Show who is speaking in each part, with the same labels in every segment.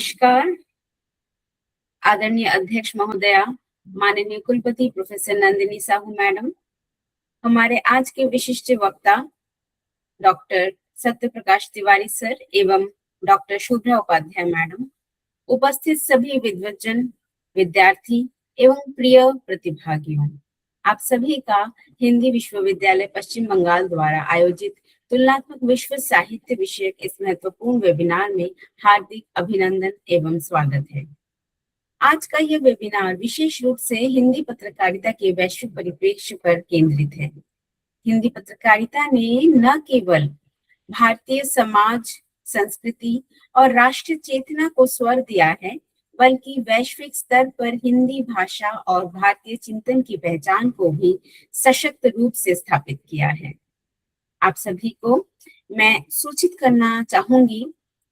Speaker 1: नमस्कार। आदरणीय अध्यक्ष महोदया, माननीय कुलपति प्रोफेसर नंदिनी साहू मैडम, हमारे आज के विशिष्ट वक्ता डॉक्टर सत्य प्रकाश तिवारी सर एवं डॉक्टर शुभ्रा उपाध्याय मैडम, उपस्थित सभी विद्वज्जन, विद्यार्थी एवं प्रिय प्रतिभागियों, आप सभी का हिंदी विश्वविद्यालय पश्चिम बंगाल द्वारा आयोजित तुलनात्मक विश्व साहित्य विषयक इस महत्वपूर्ण वेबिनार में हार्दिक अभिनंदन एवं स्वागत है। आज का यह वेबिनार विशेष रूप से हिंदी पत्रकारिता के वैश्विक परिप्रेक्ष्य पर केंद्रित है। हिंदी पत्रकारिता ने न केवल भारतीय समाज, संस्कृति और राष्ट्रीय चेतना को स्वर दिया है, बल्कि वैश्विक स्तर पर हिंदी भाषा और भारतीय चिंतन की पहचान को भी सशक्त रूप से स्थापित किया है। आप सभी को मैं सूचित करना चाहूंगी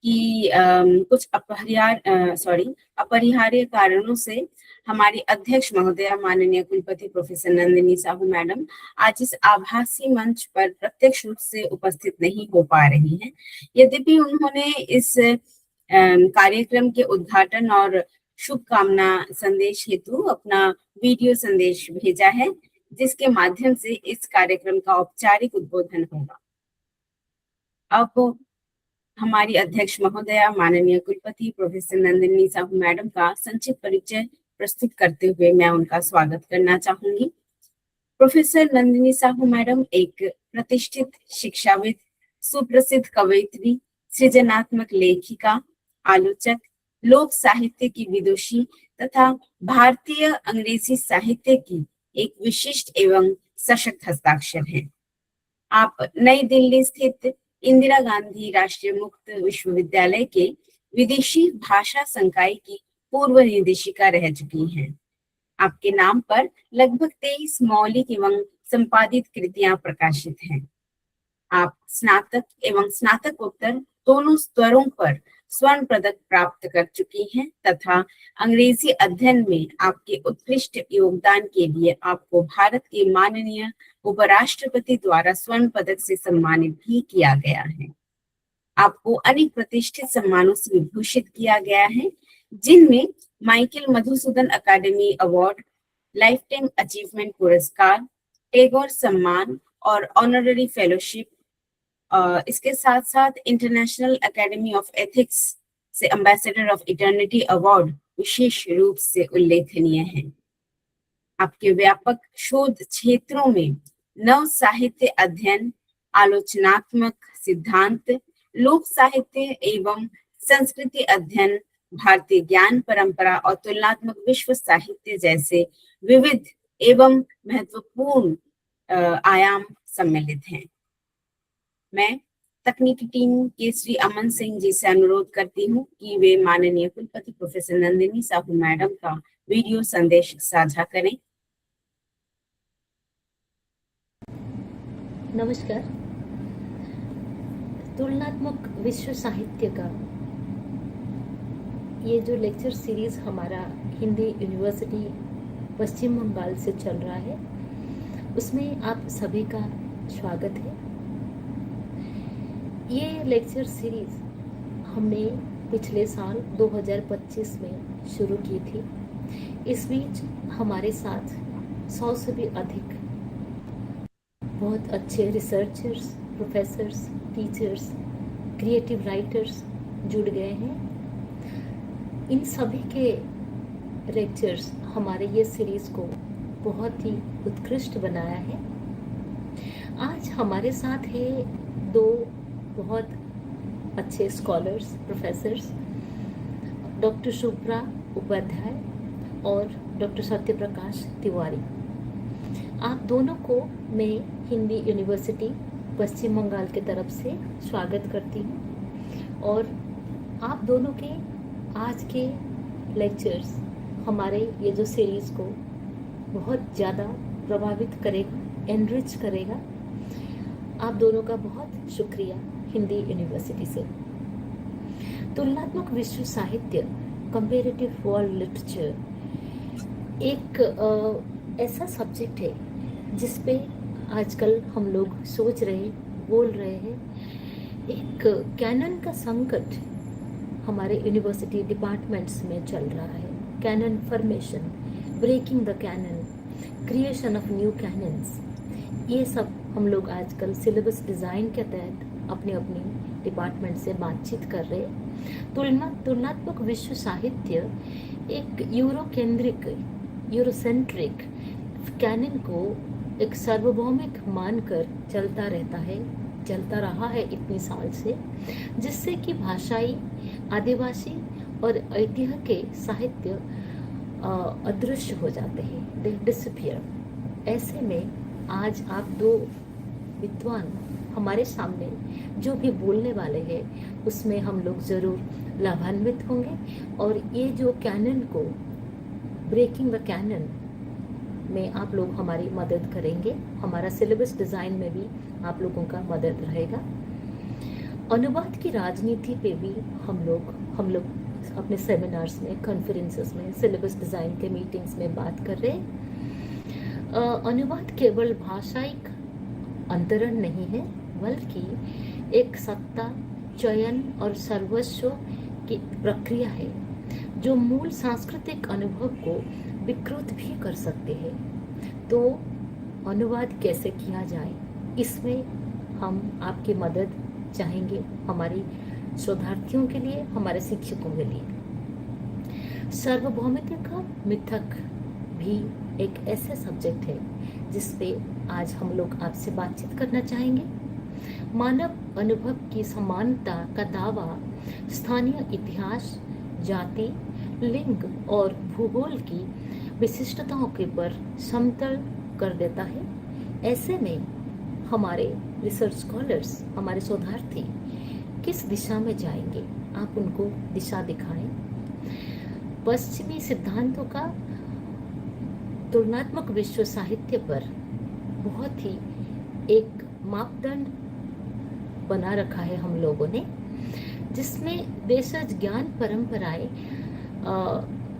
Speaker 1: कि कुछ अपरिहार्य कारणों से हमारी अध्यक्ष महोदया माननीय कुलपति प्रोफेसर नंदिनी साहू मैडम आज इस आभासी मंच पर प्रत्यक्ष रूप से उपस्थित नहीं हो पा रही हैं। यद्यपि उन्होंने इस कार्यक्रम के उद्घाटन और शुभकामना संदेश हेतु अपना वीडियो संदेश भेजा है, जिसके माध्यम से इस कार्यक्रम का औपचारिक उद्बोधन होगा। अब हमारी अध्यक्ष महोदया माननीय कुलपति प्रोफेसर नंदिनी साहू मैडम का संक्षिप्त परिचय प्रस्तुत करते हुए मैं उनका स्वागत करना चाहूंगी। प्रोफेसर नंदिनी साहू मैडम एक प्रतिष्ठित शिक्षाविद, सुप्रसिद्ध कवयित्री, सृजनात्मक लेखिका, आलोचक, लोक साहित्य की विदुषी तथा भारतीय अंग्रेजी साहित्य की एक विशिष्ट एवं सशक्त हस्ताक्षर है। आप नई दिल्ली स्थित इंदिरा गांधी राष्ट्रीय मुक्त विश्वविद्यालय के विदेशी भाषा संकाय की पूर्व निदेशिका रह चुकी हैं। आपके नाम पर लगभग 23 मौलिक एवं संपादित कृतियां प्रकाशित हैं। आप स्नातक एवं स्नातकोत्तर दोनों स्तरों पर स्वर्ण पदक प्राप्त कर चुकी हैं तथा अंग्रेजी अध्ययन में आपके उत्कृष्ट योगदान के लिए आपको भारत के माननीय उपराष्ट्रपति द्वारा स्वर्ण पदक से सम्मानित भी किया गया है। आपको अनेक प्रतिष्ठित सम्मानों से विभूषित किया गया है, जिनमें माइकल मधुसूदन अकादमी अवार्ड, लाइफ टाइम अचीवमेंट पुरस्कार, टैगोर सम्मान और ऑनररी फेलोशिप, इसके साथ साथ इंटरनेशनल एकेडमी ऑफ एथिक्स से एम्बेसडर ऑफ इटर्निटी अवार्ड विशेष रूप से उल्लेखनीय है। आपके व्यापक शोध क्षेत्रों में नव साहित्य अध्ययन, आलोचनात्मक सिद्धांत, लोक साहित्य एवं संस्कृति अध्ययन, भारतीय ज्ञान परंपरा और तुलनात्मक विश्व साहित्य जैसे विविध एवं महत्वपूर्ण आयाम सम्मिलित हैं। मैं तकनीकी टीम के श्री अमन सिंह जी से अनुरोध करती हूँ कि वे माननीय कुलपति प्रोफेसर नंदिनी साहू मैडम का वीडियो संदेश साझा करें।
Speaker 2: नमस्कार। तुलनात्मक विश्व साहित्य का ये जो लेक्चर सीरीज हमारा हिंदी यूनिवर्सिटी पश्चिम बंगाल से चल रहा है, उसमें आप सभी का स्वागत है। ये लेक्चर सीरीज हमने पिछले साल 2025 में शुरू की थी। इस बीच हमारे साथ 100 से भी अधिक बहुत अच्छे researchers, professors, teachers, creative writers जुड़ गए हैं। इन सभी के लेक्चर्स हमारे ये सीरीज को बहुत ही उत्कृष्ट बनाया है। आज हमारे साथ है दो बहुत अच्छे scholars, professors, doctor Shubhra Upadhyay और डॉक्टर सत्य प्रकाश तिवारी। आप दोनों को मैं हिंदी यूनिवर्सिटी पश्चिम बंगाल की तरफ से स्वागत करती हूँ और आप दोनों के आज के लेक्चर्स हमारे ये जो सीरीज़ को बहुत ज़्यादा प्रभावित करेगा, एनरिच करेगा। आप दोनों का बहुत शुक्रिया हिंदी यूनिवर्सिटी से। तुलनात्मक विश्व साहित्य, कंपेरेटिव वर्ल्ड लिटरेचर, एक ऐसा सब्जेक्ट है जिस पे आजकल हम लोग सोच रहे, बोल रहे हैं। एक कैनन का संकट हमारे यूनिवर्सिटी डिपार्टमेंट्स में चल रहा है। Canon formation, breaking the canon, creation of new canons, ये सब हम लोग आजकल सिलेबस डिज़ाइन के तहत अपने अपने डिपार्टमेंट से बातचीत कर रहे हैं। तुलनात्मक विश्व साहित्य एक यूरोसेंट्रिक कैनन को एक सार्वभौमिक मानकर चलता रहा है इतनी साल से, जिससे कि भाषाई, आदिवासी और ऐतिहासिक के साहित्य अदृश्य हो जाते हैं, दे डिसअपियर। ऐसे में आज आप दो विद्वान हमारे सामने जो भी बोलने वाले हैं उसमें हम लोग ज़रूर लाभान्वित होंगे, और ये जो कैनन को, ब्रेकिंग द कैनन में आप लोग हमारी मदद करेंगे। हमारा सिलेबस डिज़ाइन में भी आप लोगों का मदद रहेगा। अनुवाद की राजनीति पे भी हम लोग अपने सेमिनार्स में, कॉन्फ्रेंसेस में, सिलेबस डिज़ाइन के मीटिंग्स में बात कर रहे हैं। अनुवाद केवल भाषायिक अंतरण नहीं है, बल्कि एक सत्ता, चयन और सर्वस्व की प्रक्रिया है जो मूल सांस्कृतिक अनुभव को विकृत भी कर सकते हैं। तो अनुवाद कैसे किया जाए, इसमें हम आपकी मदद चाहेंगे, हमारी शोधार्थियों के लिए, हमारे शिक्षकों के लिए। सार्वभौमित्व का मिथक भी एक ऐसा सब्जेक्ट है जिस पे आज हम लोग आपसे बातचीत करना चाहेंगे। मानव अनुभव की समानता का दावा स्थानीय इतिहास, जाति, लिंग और भूगोल की विशिष्टताओं के पर समतल कर देता है। ऐसे में हमारे रिसर्च स्कॉलर्स, हमारे शोधार्थी किस दिशा में जाएंगे, आप उनको दिशा दिखाएं। पश्चिमी सिद्धांतों का तुलनात्मक विश्व साहित्य पर बहुत ही एक मापदंड बना रखा है हम लोगों ने, जिसमें देशज ज्ञान परंपराएं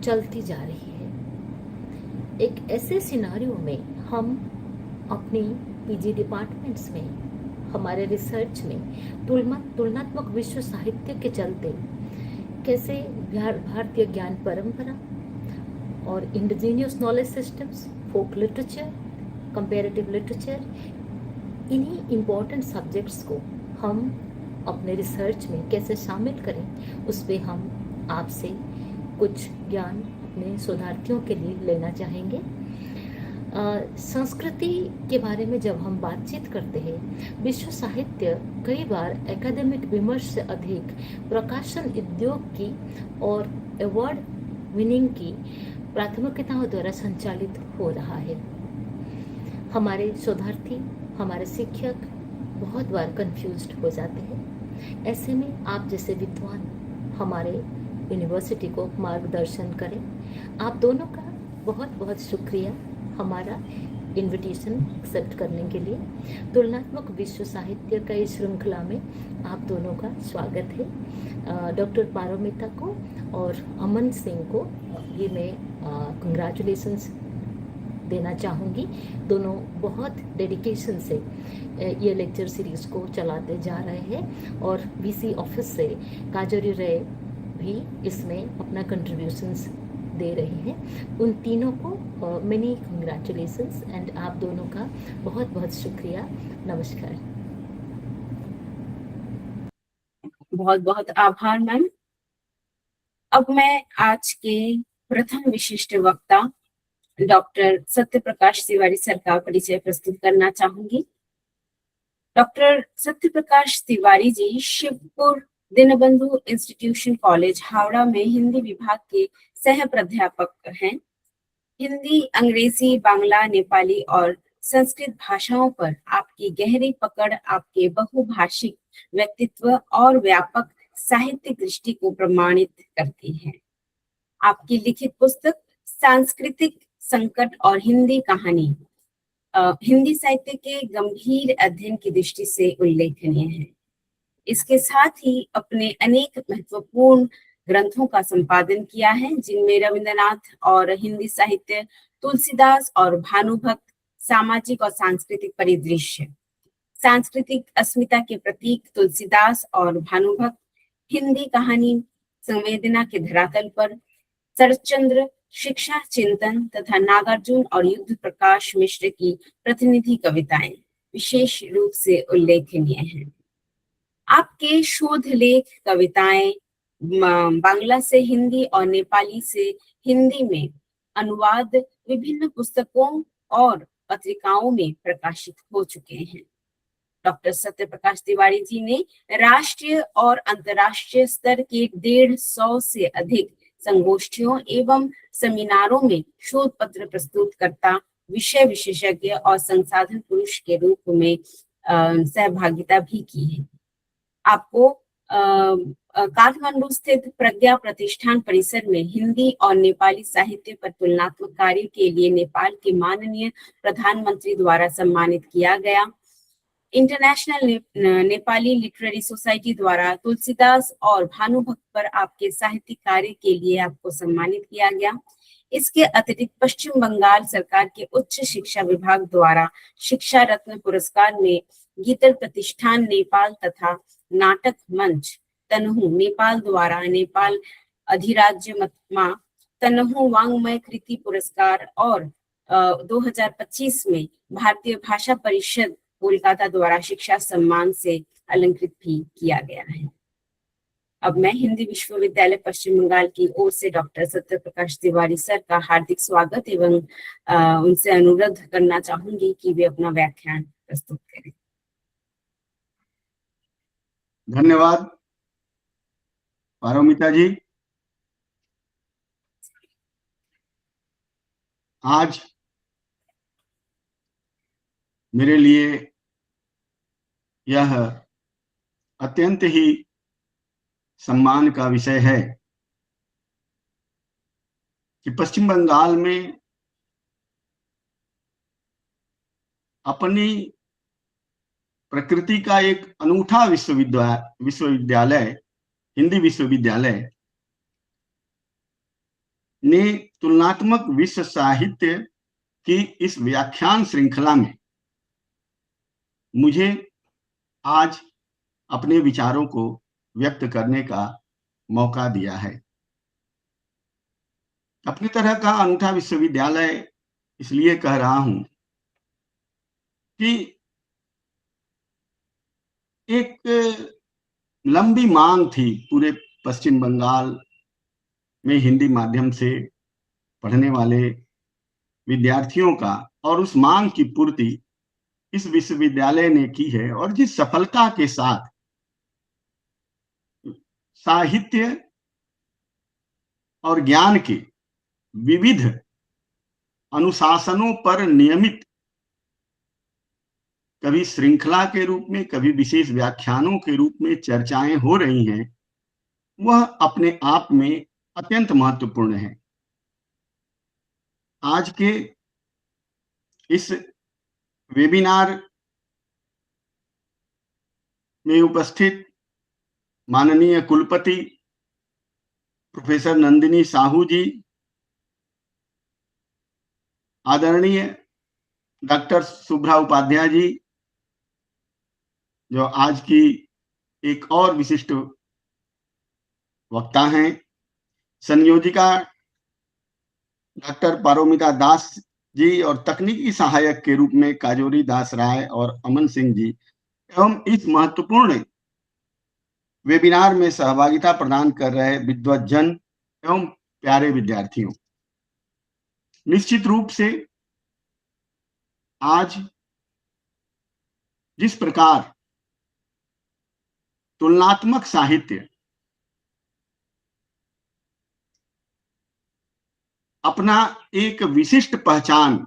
Speaker 2: चलती जा रही है। एक ऐसे सिनारियो में हम अपनी पीजी डिपार्टमेंट्स में, हमारे रिसर्च में तुलनात्मक विश्व साहित्य के चलते कैसे भारतीय ज्ञान परंपरा और इंडिजिनियस नॉलेज सिस्टम्स, फोक लिटरेचर, कंपैरेटिव लिटरेचर, इन्हीं इम्पोर्टेंट सब्जेक्ट्स को हम अपने रिसर्च में कैसे शामिल करें, उस पर हम आपसे कुछ ज्ञान अपने शोधार्थियों के लिए लेना चाहेंगे। संस्कृति के बारे में जब हम बातचीत करते हैं, विश्व साहित्य कई बार एकेडमिक विमर्श से अधिक प्रकाशन उद्योग की और अवार्ड विनिंग की प्राथमिकताओं द्वारा संचालित हो रहा है। हमारे शोधार्थी, हमारे शिक्षक बहुत बार कंफ्यूज्ड हो जाते हैं। ऐसे में आप जैसे विद्वान हमारे यूनिवर्सिटी को मार्गदर्शन करें। आप दोनों का बहुत बहुत शुक्रिया हमारा इनविटेशन एक्सेप्ट करने के लिए। तुलनात्मक विश्व साहित्य का इस श्रृंखला में आप दोनों का स्वागत है। डॉक्टर पारोमिता को और अमन सिंह को ये मैं कंग्रेचुलेशंस देना चाहूँगी। दोनों बहुत डेडिकेशन से ये लेक्चर सीरीज को चलाते जा रहे हैं, और वीसी ऑफिस से काजोरी रे भी इसमें अपना कंट्रीब्यूशंस दे रहे हैं। उन तीनों को मेनी कंग्रेचुलेशंस एंड आप दोनों का बहुत बहुत शुक्रिया। नमस्कार।
Speaker 1: बहुत बहुत आभार मैम। अब मैं आज के प्रथम विशिष्ट वक्ता डॉक्टर सत्य प्रकाश तिवारी सर का परिचय प्रस्तुत करना चाहूंगी। Doctor Satya Prakash Tiwari ji Shivpur Deenbandhu institution college Howrah में हिंदी विभाग के सह प्राध्यापक हैं। हिंदी, अंग्रेजी, बांग्ला, नेपाली और संस्कृत भाषाओं पर आपकी गहरी पकड़ आपके बहुभाषिक व्यक्तित्व और व्यापक साहित्यिक दृष्टि को प्रमाणित करती है। आपकी लिखित पुस्तक सांस्कृतिक संकट और हिंदी कहानी हिंदी साहित्य के गंभीर अध्ययन की दृष्टि से उल्लेखनीय है। इसके साथ ही अपने अनेक महत्वपूर्ण ग्रंथों का संपादन किया है, जिनमें रविंद्रनाथ और हिंदी साहित्य, तुलसीदास और भानुभक्त, सामाजिक और सांस्कृतिक परिदृश्य, सांस्कृतिक अस्मिता के प्रतीक तुलसीदास और भानुभक्त, हिंदी कहानी, संवेदना के धरातल पर, शरतचंद्र, शिक्षा चिंतन तथा नागार्जुन और युद्ध प्रकाश मिश्र की प्रतिनिधि कविताएं विशेष रूप से उल्लेखनीय हैं। आपके शोध लेख, कविताएं बांग्ला से हिंदी और नेपाली से हिंदी में अनुवाद विभिन्न पुस्तकों और पत्रिकाओं में प्रकाशित हो चुके हैं। डॉक्टर सत्यप्रकाश तिवारी जी ने राष्ट्रीय और अंतर्राष्ट्रीय स्तर के 150 से अधिक संगोष्ठियों एवं सेमिनारों में शोध पत्र प्रस्तुत करता, विषय विशेषज्ञ और संसाधन पुरुष के रूप में सहभागिता भी की है। आपको काठमांडू स्थित प्रज्ञा प्रतिष्ठान परिसर में हिंदी और नेपाली साहित्य पर तुलनात्मक कार्य के लिए नेपाल के माननीय प्रधानमंत्री द्वारा सम्मानित किया गया। इंटरनेशनल नेपाली लिटरेरी सोसाइटी द्वारा तुलसीदास और भानुभक्त पर आपके साहित्यिक कार्य के लिए आपको सम्मानित किया गया। इसके अतिरिक्त पश्चिम बंगाल सरकार के उच्च शिक्षा विभाग द्वारा शिक्षा रत्न पुरस्कार में गीतल प्रतिष्ठान नेपाल तथा नाटक मंच तनहु नेपाल द्वारा नेपाल अधिराज्यमा तनहु वाङ्मय कृति पुरस्कार और 2025 में भारतीय भाषा परिषद कोलकाता द्वारा शिक्षा सम्मान से अलंकृत भी किया गया है। अब मैं हिंदी विश्वविद्यालय पश्चिम बंगाल की ओर से डॉक्टर सत्यप्रकाश तिवारी सर का हार्दिक स्वागत एवं उनसे अनुरोध करना चाहूंगी कि वे अपना व्याख्यान प्रस्तुत करें।
Speaker 3: धन्यवाद पारोमिता जी। आज मेरे लिए यह अत्यंत ही सम्मान का विषय है कि पश्चिम बंगाल में अपनी प्रकृति का एक अनूठा विश्वविद्यालय हिंदी विश्वविद्यालय ने तुलनात्मक विश्व साहित्य की इस व्याख्यान श्रृंखला में मुझे आज अपने विचारों को व्यक्त करने का मौका दिया है। अपनी तरह का अनूठा विश्वविद्यालय इसलिए कह रहा हूं कि एक लंबी मांग थी पूरे पश्चिम बंगाल में हिंदी माध्यम से पढ़ने वाले विद्यार्थियों का, और उस मांग की पूर्ति इस विश्वविद्यालय ने की है। और जिस सफलता के साथ साहित्य और ज्ञान के विविध अनुशासनों पर नियमित कभी श्रृंखला के रूप में, कभी विशेष व्याख्यानों के रूप में चर्चाएं हो रही हैं, वह अपने आप में अत्यंत महत्वपूर्ण है। आज के इस वेबिनार में उपस्थित माननीय कुलपति प्रोफेसर नंदिनी साहू जी, आदरणीय डॉक्टर शुभ्रा उपाध्याय जी, जो आज की एक और विशिष्ट वक्ता हैं, संयोजिका डॉक्टर पारोमिता दास जी और तकनीकी सहायक के रूप में काजोरी दास राय और अमन सिंह जी, एवं इस महत्वपूर्ण वेबिनार में सहभागिता प्रदान कर रहे विद्वज्जन एवं प्यारे विद्यार्थियों, निश्चित रूप से आज जिस प्रकार तुलनात्मक साहित्य अपना एक विशिष्ट पहचान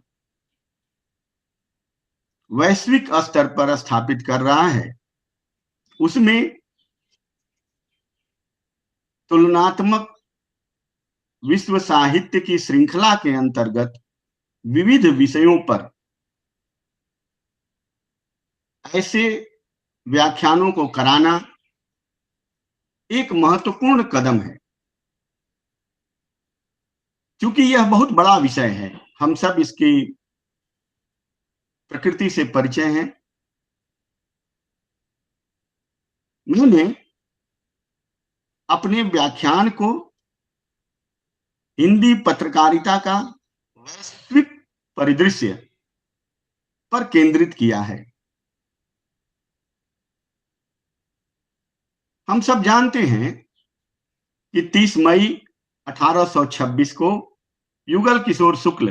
Speaker 3: वैश्विक स्तर पर स्थापित कर रहा है, उसमें तुलनात्मक विश्व साहित्य की श्रृंखला के अंतर्गत विविध विषयों पर ऐसे व्याख्यानों को कराना एक महत्वपूर्ण कदम है। क्योंकि यह बहुत बड़ा विषय है, हम सब इसकी प्रकृति से परिचय हैं। मैंने अपने व्याख्यान को हिंदी पत्रकारिता का वैश्विक परिदृश्य पर केंद्रित किया है। हम सब जानते हैं कि 30 मई 1826 को युगल किशोर शुक्ल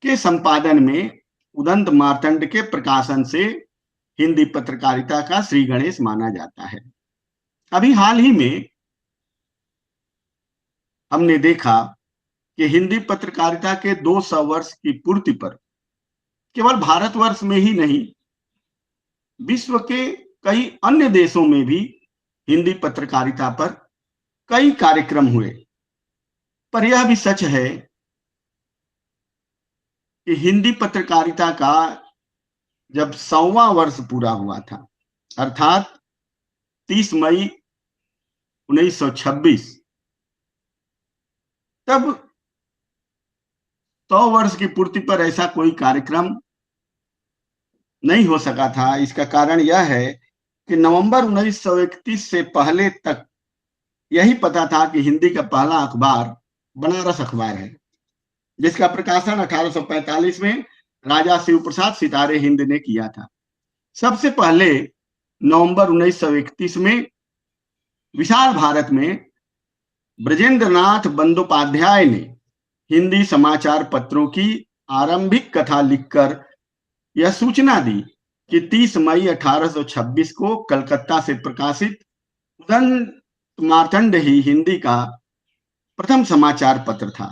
Speaker 3: के संपादन में उदंत मार्तंड के प्रकाशन से हिंदी पत्रकारिता का श्री गणेश माना जाता है। अभी हाल ही में हमने देखा कि हिंदी पत्रकारिता के 200 वर्ष की पूर्ति पर केवल भारतवर्ष में ही नहीं, विश्व के कई अन्य देशों में भी हिंदी पत्रकारिता पर कई कार्यक्रम हुए। पर यह भी सच है कि हिंदी पत्रकारिता का जब 100वां वर्ष पूरा हुआ था, अर्थात 30 मई 1926, तब 100 वर्ष की पूर्ति पर ऐसा कोई कार्यक्रम नहीं हो सका था। इसका कारण यह है कि नवंबर 1931 से पहले तक यही पता था कि हिंदी का पहला अखबार बनारस अखबार है, जिसका प्रकाशन 1845 में राजा शिव प्रसाद सितारे हिंद ने किया था। सबसे पहले नवंबर 1931 में विशाल भारत में ब्रजेंद्रनाथ बंदोपाध्याय ने हिंदी समाचार पत्रों की आरंभिक कथा लिखकर यह सूचना दी कि 30 मई 1826 को कलकत्ता से प्रकाशित उदंत मार्तंड ही हिंदी का प्रथम समाचार पत्र था।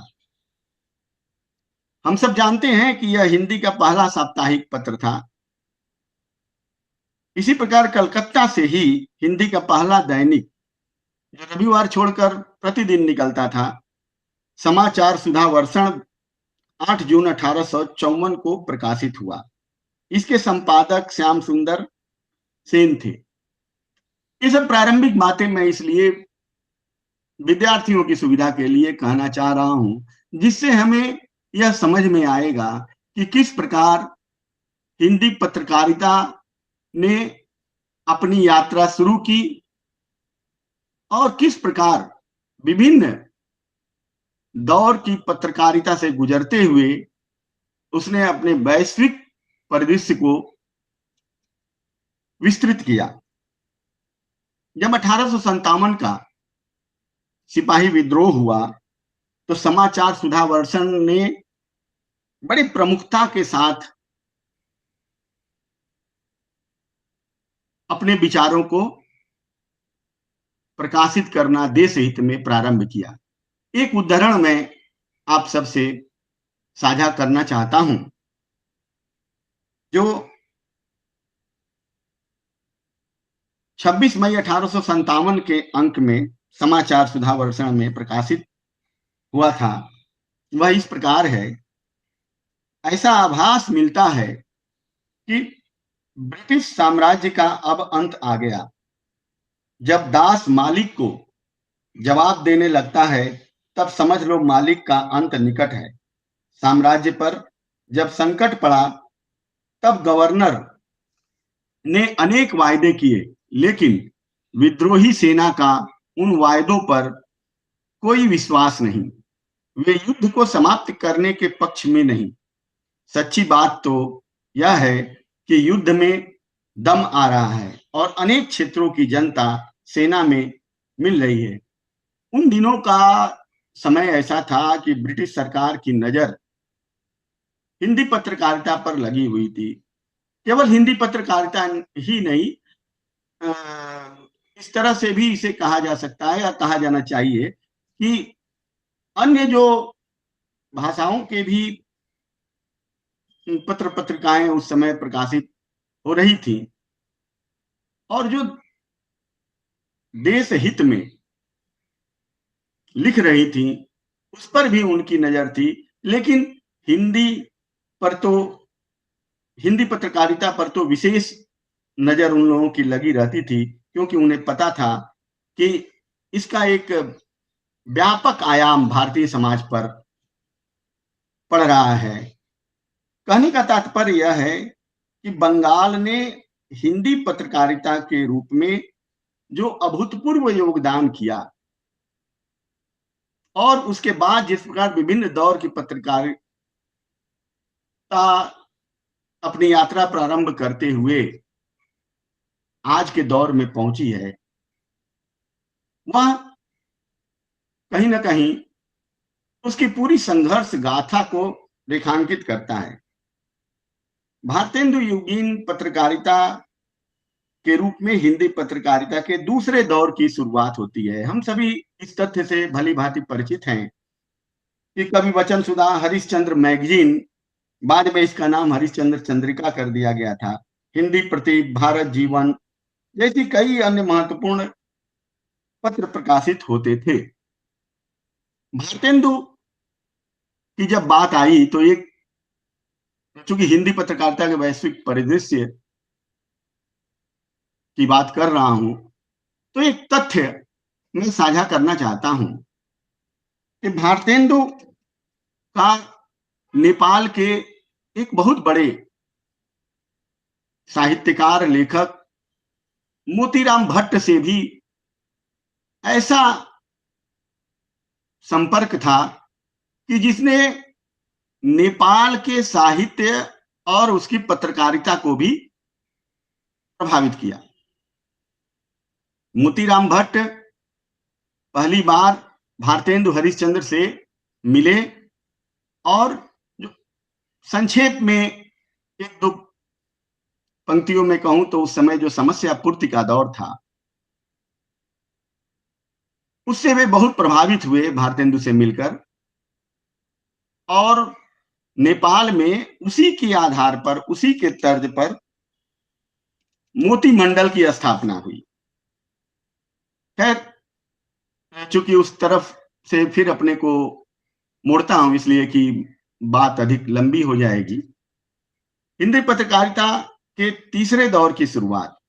Speaker 3: हम सब जानते हैं कि यह हिंदी का पहला साप्ताहिक पत्र था। इसी प्रकार कलकत्ता से ही हिंदी का पहला दैनिक, जो रविवार छोड़कर प्रतिदिन निकलता था, समाचार सुधा वर्षण 8 जून 1854 को प्रकाशित हुआ। इसके संपादक श्याम सुंदर सेन थे। ये सब प्रारंभिक बातें मैं इसलिए विद्यार्थियों की सुविधा के लिए कहना चाह रहा हूं, जिससे हमें यह समझ में आएगा कि किस प्रकार हिंदी पत्रकारिता ने अपनी यात्रा शुरू की और किस प्रकार विभिन्न दौर की पत्रकारिता से गुजरते हुए उसने अपने वैश्विक परिदृश्य को विस्तृत किया। जब 1857 का सिपाही विद्रोह हुआ तो समाचार सुधा वर्षण ने बड़ी प्रमुखता के साथ अपने विचारों को प्रकाशित करना देश हित में प्रारंभ किया। एक उदाहरण मैं आप सबसे साझा करना चाहता हूं, जो 26 मई 1857 के अंक में समाचार सुधा वर्षण में प्रकाशित हुआ था। वह इस प्रकार है। ऐसा आभास मिलता है कि ब्रिटिश साम्राज्य का अब अंत आ गया। जब दास मालिक को जवाब देने लगता है, तब समझ लो मालिक का अंत निकट है। साम्राज्य पर जब संकट पड़ा, तब गवर्नर ने अनेक वायदे किए, लेकिन विद्रोही सेना का उन वायदों पर कोई विश्वास नहीं। वे युद्ध को समाप्त करने के पक्ष में नहीं। सच्ची बात तो यह है कि युद्ध में दम आ रहा है और अनेक क्षेत्रों की जनता सेना में मिल रही है। उन दिनों का समय ऐसा था कि ब्रिटिश सरकार की नजर हिंदी पत्रकारिता पर लगी हुई थी। केवल हिंदी पत्रकारिता ही नहीं, इस तरह से भी इसे कहा जा सकता है या कहा जाना चाहिए कि अन्य जो भाषाओं के भी पत्र पत्रिकाएं उस समय प्रकाशित हो रही थी और जो देश हित में लिख रही थी, उस पर भी उनकी नजर थी। लेकिन हिंदी पत्रकारिता पर तो विशेष नजर उन लोगों की लगी रहती थी, क्योंकि उन्हें पता था कि इसका एक व्यापक आयाम भारतीय समाज पर पड़ रहा है। कहने का तात्पर्य यह है कि बंगाल ने हिंदी पत्रकारिता के रूप में जो अभूतपूर्व योगदान किया और उसके बाद जिस प्रकार विभिन्न दौर की पत्रकारिता अपनी यात्रा प्रारंभ करते हुए आज के दौर में पहुंची है, वह कहीं ना कहीं उसकी पूरी संघर्ष गाथा को रेखांकित करता है। भारतेंदु युगीन पत्रकारिता के रूप में हिंदी पत्रकारिता के दूसरे दौर की शुरुआत होती है। हम सभी इस तथ्य से भली भांति परिचित हैं कि कवि वचन सुधा हरिश्चंद्र मैगजीन, बाद में इसका नाम हरिश्चंद्र चंद्रिका कर दिया गया था, हिंदी प्रतीक, भारत जीवन जैसी कई अन्य महत्वपूर्ण पत्र प्रकाशित होते थे। भारतेंदु की जब बात आई तो एक, चूंकि हिंदी पत्रकारिता के वैश्विक परिदृश्य की बात कर रहा हूं, तो एक तथ्य मैं साझा करना चाहता हूं कि भारतेंदु का नेपाल के एक बहुत बड़े साहित्यकार लेखक मोतीराम भट्ट से भी ऐसा संपर्क था कि जिसने नेपाल के साहित्य और उसकी पत्रकारिता को भी प्रभावित किया। मोतीराम भट्ट पहली बार भारतेंदु हरिश्चंद्र से मिले और जो संक्षेप में एक दो पंक्तियों में कहूं तो उस समय जो समस्या पूर्ति का दौर था, उससे वे बहुत प्रभावित हुए भारतेंदु से मिलकर, और नेपाल में उसी के आधार पर, उसी के तर्ज पर मोती मंडल की स्थापना हुई। खैर, चूंकि उस तरफ से फिर अपने को मोड़ता हूं इसलिए कि बात अधिक लंबी हो जाएगी। हिंदी पत्रकारिता के तीसरे दौर की शुरुआत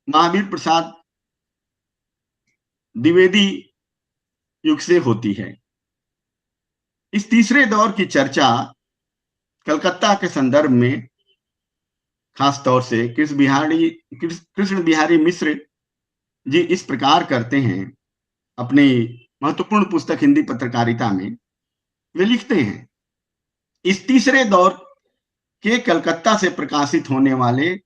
Speaker 3: महावीर प्रसाद द्विवेदी युग से होती है। इस तीसरे दौर की चर्चा कलकत्ता के संदर्भ में खास तौर से कृष्ण बिहारी मिश्र जी इस प्रकार करते हैं अपनी महत्वपूर्ण पुस्तक हिंदी पत्रकारिता में। वे लिखते हैं, इस तीसरे दौर के कलकत्ता से प्रकाशित होने वाले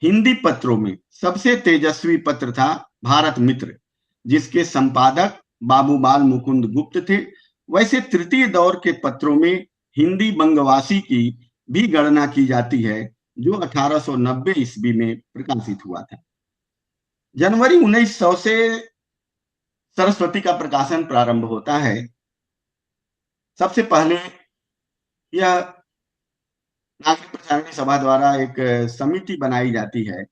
Speaker 3: हिंदी पत्रों में सबसे तेजस्वी पत्र था भारत मित्र, जिसके संपादक बाबूबाल मुकुंद गुप्त थे। वैसे तृतीय दौर के पत्रों में हिंदी बंगवासी की भी गणना की जाती है, जो 1890 ईस्वी में प्रकाशित हुआ था। जनवरी 1900 से सरस्वती का प्रकाशन प्रारंभ होता है। सबसे पहले यह नागरिक प्रचारणी सभा द्वारा एक समिति बनाई जाती है,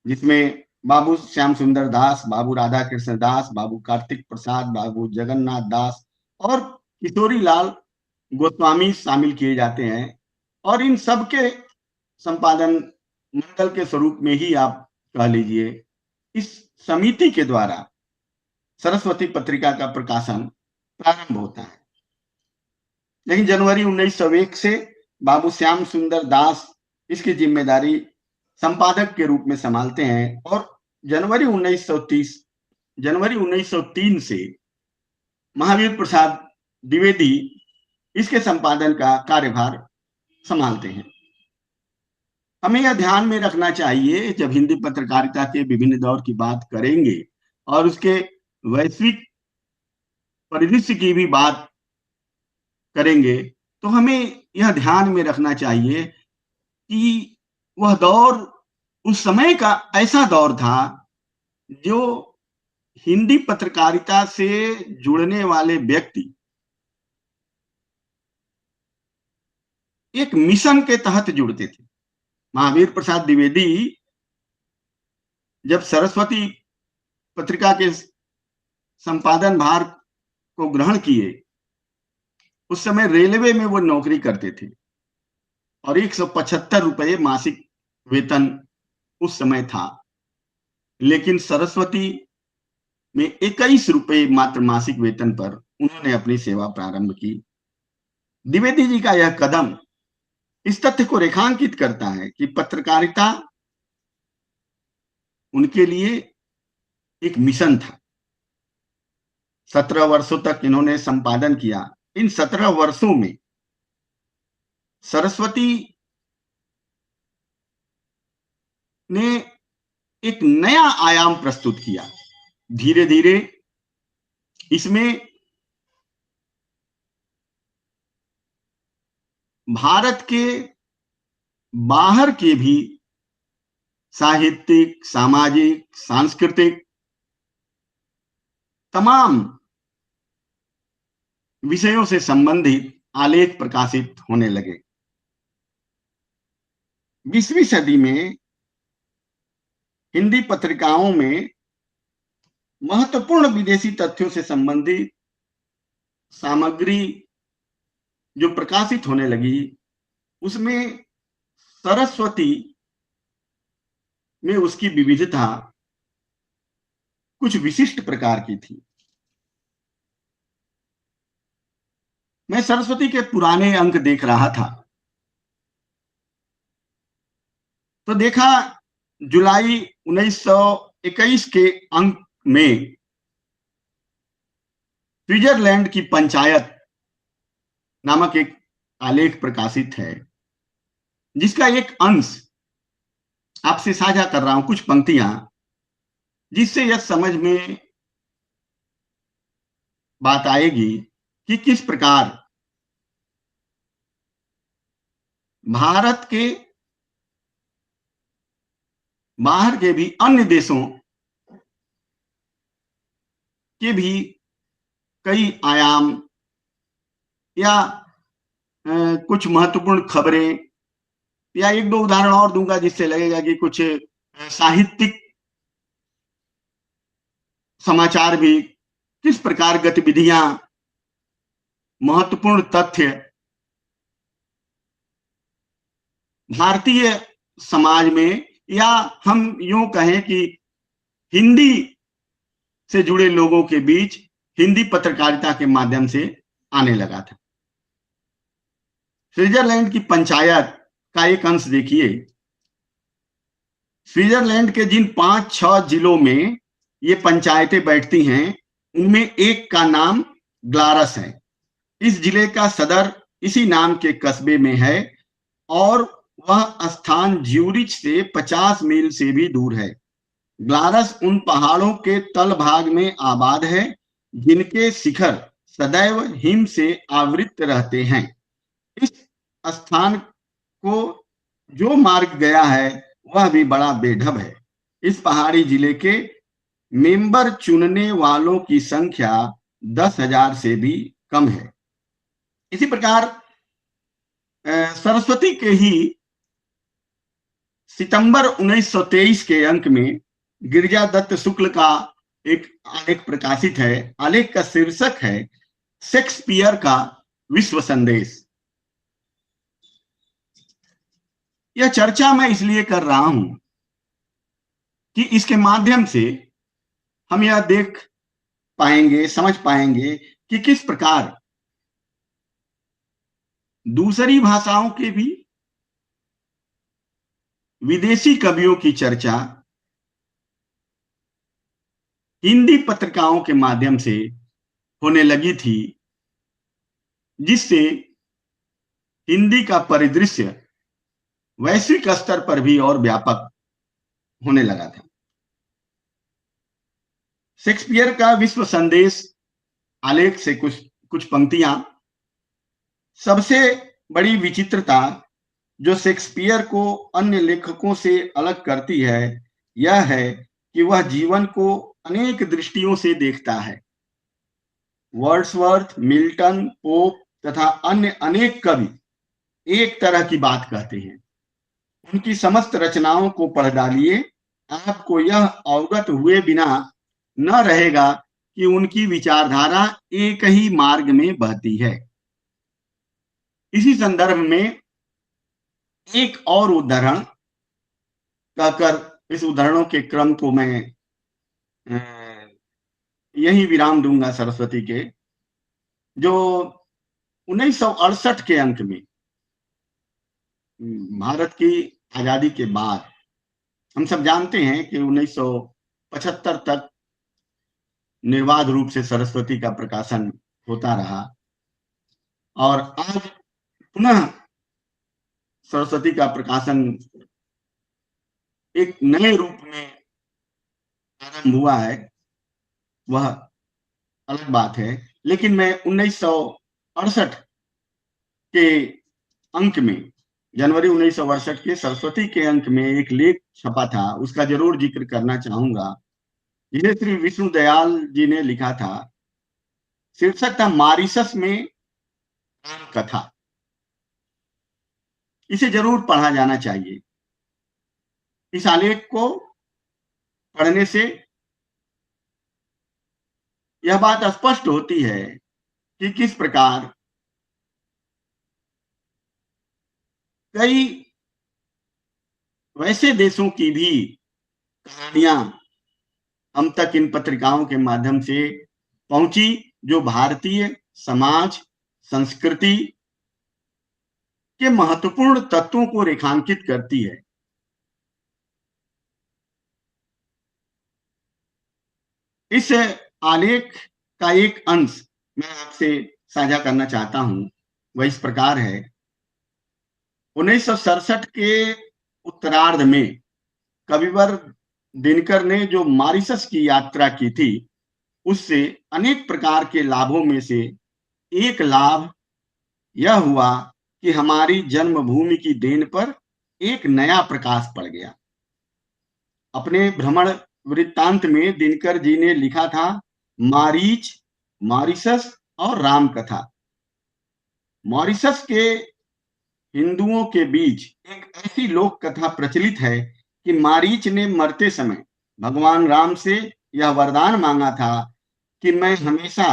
Speaker 3: जिसमें बाबू श्याम सुंदर दास, बाबू राधा कृष्ण दास, बाबू कार्तिक प्रसाद, बाबू जगन्नाथ दास और किशोरी लाल गोस्वामी शामिल किए जाते हैं। और इन सब के संपादन मंडल के स्वरूप में ही आप कह लीजिए, इस समिति के द्वारा सरस्वती पत्रिका का प्रकाशन प्रारंभ होता है। लेकिन जनवरी 1901 से बाबू श्याम सुंदर दास इसकी जिम्मेदारी संपादक के रूप में संभालते हैं और जनवरी 1903 से महावीर प्रसाद द्विवेदी इसके संपादन का कार्यभार संभालते हैं। हमें यह ध्यान में रखना चाहिए, जब हिंदी पत्रकारिता के विभिन्न दौर की बात करेंगे और उसके वैश्विक परिदृश्य की भी बात करेंगे, तो हमें यह ध्यान में रखना चाहिए कि वह दौर उस समय का ऐसा दौर था जो हिंदी पत्रकारिता से जुड़ने वाले व्यक्ति एक मिशन के तहत जुड़ते थे। महावीर प्रसाद द्विवेदी जब सरस्वती पत्रिका के संपादन भार को ग्रहण किए, उस समय रेलवे में वो नौकरी करते थे और 175 रुपये मासिक वेतन उस समय था। लेकिन सरस्वती में 21 रुपये मात्र मासिक वेतन पर उन्होंने अपनी सेवा प्रारंभ की। द्विवेदी जी का यह कदम इस तथ्य को रेखांकित करता है कि पत्रकारिता उनके लिए एक मिशन था। 17 वर्षों तक इन्होंने संपादन किया। इन 17 वर्षों में सरस्वती ने एक नया आयाम प्रस्तुत किया। धीरे धीरे इसमें भारत के बाहर के भी साहित्यिक, सामाजिक, सांस्कृतिक तमाम विषयों से संबंधित आलेख प्रकाशित होने लगे। 20वीं सदी में हिंदी पत्रिकाओं में महत्वपूर्ण विदेशी तथ्यों से संबंधित सामग्री जो प्रकाशित होने लगी, उसमें सरस्वती में उसकी विविधता कुछ विशिष्ट प्रकार की थी। मैं सरस्वती के पुराने अंक देख रहा था तो देखा जुलाई 1921 के अंक में स्विट्जरलैंड की पंचायत नामक एक आलेख प्रकाशित है, जिसका एक अंश आपसे साझा कर रहा हूं, कुछ पंक्तियां, जिससे यह समझ में बात आएगी कि किस प्रकार भारत के बाहर के भी अन्य देशों के भी कई आयाम या कुछ महत्वपूर्ण खबरें, या एक दो उदाहरण और दूंगा जिससे लगेगा कि कुछ साहित्यिक समाचार भी, किस प्रकार गतिविधियां, महत्वपूर्ण तथ्य भारतीय समाज में, या हम यूं कहें कि हिंदी से जुड़े लोगों के बीच हिंदी पत्रकारिता के माध्यम से आने लगा था। स्विट्जरलैंड की पंचायत का एक अंश देखिए। स्विट्जरलैंड के जिन 5-6 जिलों में ये पंचायतें बैठती हैं, उनमें एक का नाम ग्लारस है। इस जिले का सदर इसी नाम के कस्बे में है और वह स्थान ज्यूरिच से 50 मील से भी दूर है। ग्लारस उन पहाड़ों के तल भाग में आबाद है जिनके शिखर सदैव हिम से आवृत रहते हैं। इस स्थान को जो मार्ग गया है वह भी बड़ा बेढब है। इस पहाड़ी जिले के मेंबर चुनने वालों की संख्या 10,000 से भी कम है। इसी प्रकार सरस्वती के ही सितंबर 1923 के अंक में गिरिजा दत्त शुक्ल का एक आलेख प्रकाशित है। आलेख का शीर्षक है शेक्सपियर का विश्व संदेश। यह चर्चा मैं इसलिए कर रहा हूं कि इसके माध्यम से हम यह देख पाएंगे, समझ पाएंगे कि किस प्रकार दूसरी भाषाओं के भी विदेशी कवियों की चर्चा हिंदी पत्रिकाओं के माध्यम से होने लगी थी, जिससे हिंदी का परिदृश्य वैश्विक स्तर पर भी और व्यापक होने लगा था। शेक्सपियर का विश्व संदेश आलेख से कुछ पंक्तियां। सबसे बड़ी विचित्रता जो शेक्सपियर को अन्य लेखकों से अलग करती है, यह है कि वह जीवन को अनेक दृष्टियों से देखता है। वर्ड्सवर्थ, मिल्टन, पोप तथा अन्य अनेक कवि एक तरह की बात कहते हैं। उनकी समस्त रचनाओं को पढ़ डालिए, आपको यह अवगत हुए बिना न रहेगा कि उनकी विचारधारा एक ही मार्ग में बहती है। इसी संदर्भ में एक और उदाहरण कहकर इस उदाहरणों के क्रम को मैं यही विराम दूंगा सरस्वती के, जो 1968 के अंक में भारत की आजादी के बाद, हम सब जानते हैं कि 1975 तक निर्बाध रूप से सरस्वती का प्रकाशन होता रहा और आज पुनः सरस्वती का प्रकाशन एक नए रूप में आरंभ हुआ है, वह अलग बात है। लेकिन मैं 1968 के अंक में, जनवरी 1968 के सरस्वती के अंक में एक लेख छपा था, उसका जरूर जिक्र करना चाहूंगा। जिसे श्री विष्णु दयाल जी ने लिखा था। शीर्षक था मॉरिशस में राम कथा। इसे जरूर पढ़ा जाना चाहिए। इस आलेख को पढ़ने से यह बात स्पष्ट होती है कि किस प्रकार कई वैसे देशों की भी कहानियां हम तक इन पत्रिकाओं के माध्यम से पहुंची, जो भारतीय समाज संस्कृति के महत्वपूर्ण तत्वों को रेखांकित करती है। इस आलेख का एक अंश मैं आपसे साझा करना चाहता हूं। वह इस प्रकार है। 1967 के उत्तरार्ध में कविवर दिनकर ने जो मॉरिशस की यात्रा की थी, उससे अनेक प्रकार के लाभों में से एक लाभ यह हुआ कि हमारी जन्मभूमि की देन पर एक नया प्रकाश पड़ गया। अपने भ्रमण वृत्तांत में दिनकर जी ने लिखा था, मारीच, मॉरिशस और राम कथा। मॉरिशस के हिंदुओं के बीच एक ऐसी लोक कथा प्रचलित है कि मारीच ने मरते समय भगवान राम से यह वरदान मांगा था कि मैं हमेशा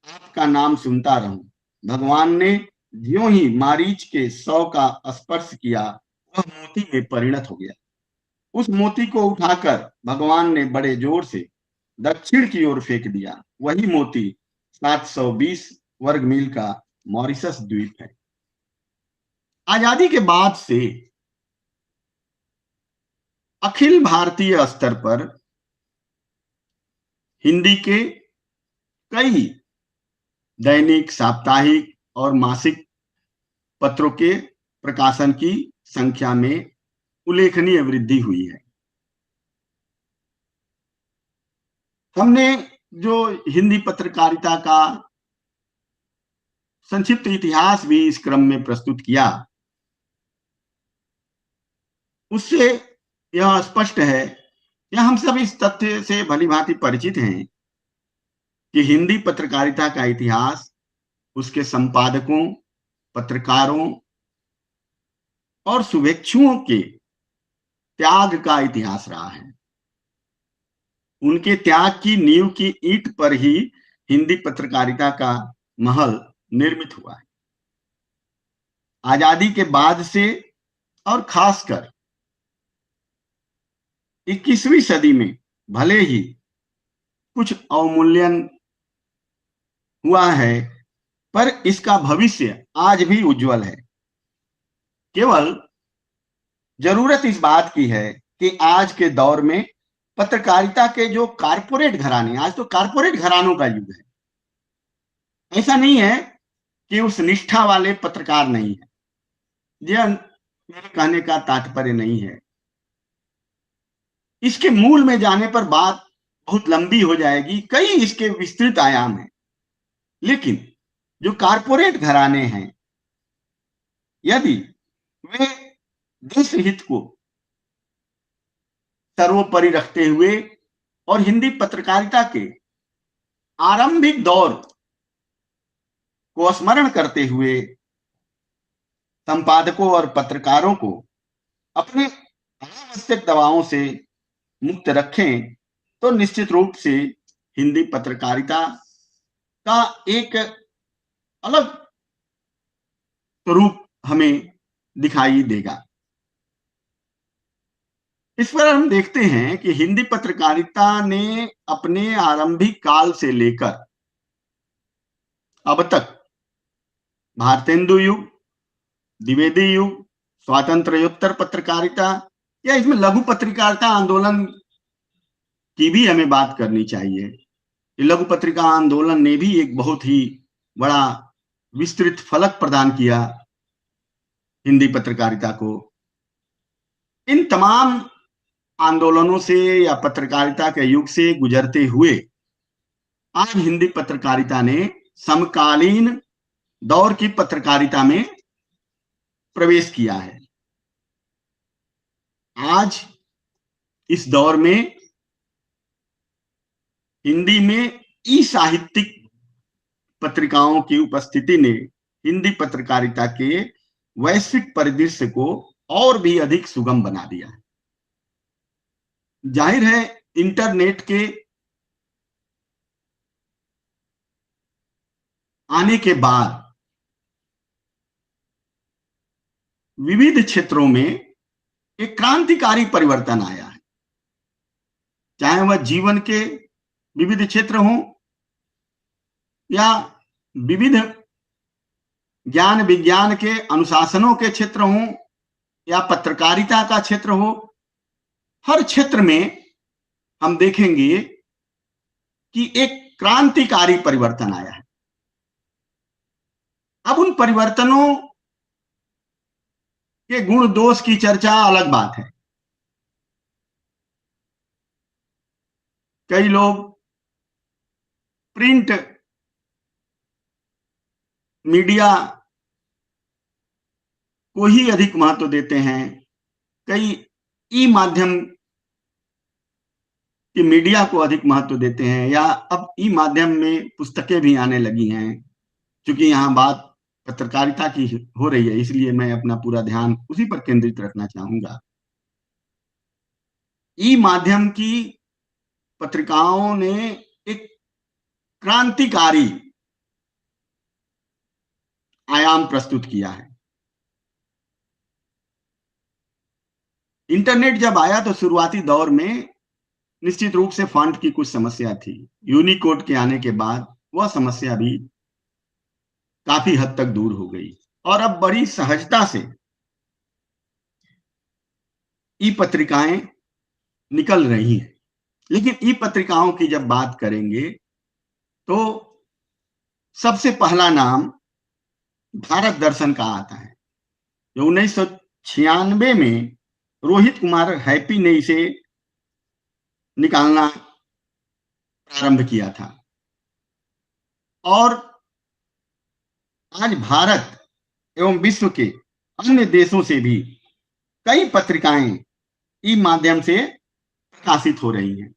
Speaker 3: आपका नाम सुनता रहूं। भगवान ने ज्यों ही मारीच के शव का स्पर्श किया, वह मोती में परिणत हो गया। उस मोती को उठाकर भगवान ने बड़े जोर से दक्षिण की ओर फेंक दिया। वही मोती 720 वर्ग मील का मॉरिशस द्वीप है। आजादी के बाद से अखिल भारतीय स्तर पर हिंदी के कई दैनिक, साप्ताहिक और मासिक पत्रों के प्रकाशन की संख्या में उल्लेखनीय वृद्धि हुई है। हमने जो हिंदी पत्रकारिता का संक्षिप्त इतिहास भी इस क्रम में प्रस्तुत किया, उससे यह स्पष्ट है, या हम सब इस तथ्य से भलीभांति परिचित हैं कि हिंदी पत्रकारिता का इतिहास उसके संपादकों, पत्रकारों और शुभेच्छुओं के त्याग का इतिहास रहा है। उनके त्याग की नींव की ईंट पर ही हिंदी पत्रकारिता का महल निर्मित हुआ है। आजादी के बाद से और खासकर 21वीं सदी में भले ही कुछ अवमूल्यन हुआ है, पर इसका भविष्य आज भी उज्जवल है। केवल जरूरत इस बात की है कि आज के दौर में पत्रकारिता के जो कारपोरेट घराने, आज तो कारपोरेट घरानों का युग है। ऐसा नहीं है कि उस निष्ठा वाले पत्रकार नहीं है, यह मेरे कहने का तात्पर्य नहीं है। इसके मूल में जाने पर बात बहुत लंबी हो जाएगी, कई इसके विस्तृत आयाम हैं। लेकिन जो कारपोरेट घराने हैं, यदि वे देश हित को सर्वोपरि रखते हुए और हिंदी पत्रकारिता के आरंभिक दौर को स्मरण करते हुए संपादकों और पत्रकारों को अपने अनावश्यक दबावों से मुक्त रखें, तो निश्चित रूप से हिंदी पत्रकारिता का एक अलग स्वरूप हमें दिखाई देगा। इस पर हम देखते हैं कि हिंदी पत्रकारिता ने अपने आरंभिक काल से लेकर अब तक भारतेंदु युग, द्विवेदी युग, स्वातंत्र्योत्तर पत्रकारिता, या इसमें लघु पत्रकारिता आंदोलन की भी हमें बात करनी चाहिए। लघु पत्रिका आंदोलन ने भी एक बहुत ही बड़ा विस्तृत फलक प्रदान किया हिंदी पत्रकारिता को। इन तमाम आंदोलनों से या पत्रकारिता के युग से गुजरते हुए आज हिंदी पत्रकारिता ने समकालीन दौर की पत्रकारिता में प्रवेश किया है। आज इस दौर में हिंदी में ई साहित्यिक पत्रिकाओं की उपस्थिति ने हिंदी पत्रकारिता के वैश्विक परिदृश्य को और भी अधिक सुगम बना दिया है। जाहिर है इंटरनेट के आने के बाद विविध क्षेत्रों में एक क्रांतिकारी परिवर्तन आया है, चाहे वह जीवन के विविध क्षेत्र हों या विविध ज्ञान विज्ञान के अनुशासनों के क्षेत्र हों या पत्रकारिता का क्षेत्र हो। हर क्षेत्र में हम देखेंगे कि एक क्रांतिकारी परिवर्तन आया है। अब उन परिवर्तनों के गुण दोष की चर्चा अलग बात है। कई लोग प्रिंट मीडिया को ही अधिक महत्व देते हैं, कई ई माध्यम के मीडिया को अधिक महत्व देते हैं, या अब ई माध्यम में पुस्तकें भी आने लगी हैं। क्योंकि यहाँ बात पत्रकारिता की हो रही है, इसलिए मैं अपना पूरा ध्यान उसी पर केंद्रित रखना चाहूंगा। ई माध्यम की पत्रिकाओं ने एक क्रांतिकारी आयाम प्रस्तुत किया है। इंटरनेट जब आया तो शुरुआती दौर में निश्चित रूप से फॉन्ट की कुछ समस्या थी। यूनिकोड के आने के बाद वह समस्या भी काफी हद तक दूर हो गई और अब बड़ी सहजता से ई पत्रिकाएं निकल रही हैं। लेकिन ई पत्रिकाओं की जब बात करेंगे तो सबसे पहला नाम भारत दर्शन का आता है, जो 1996 में रोहित कुमार हैप्पी ने इसे निकालना प्रारंभ किया था। और आज भारत एवं विश्व के अन्य देशों से भी कई पत्रिकाएं ई माध्यम से प्रकाशित हो रही हैं।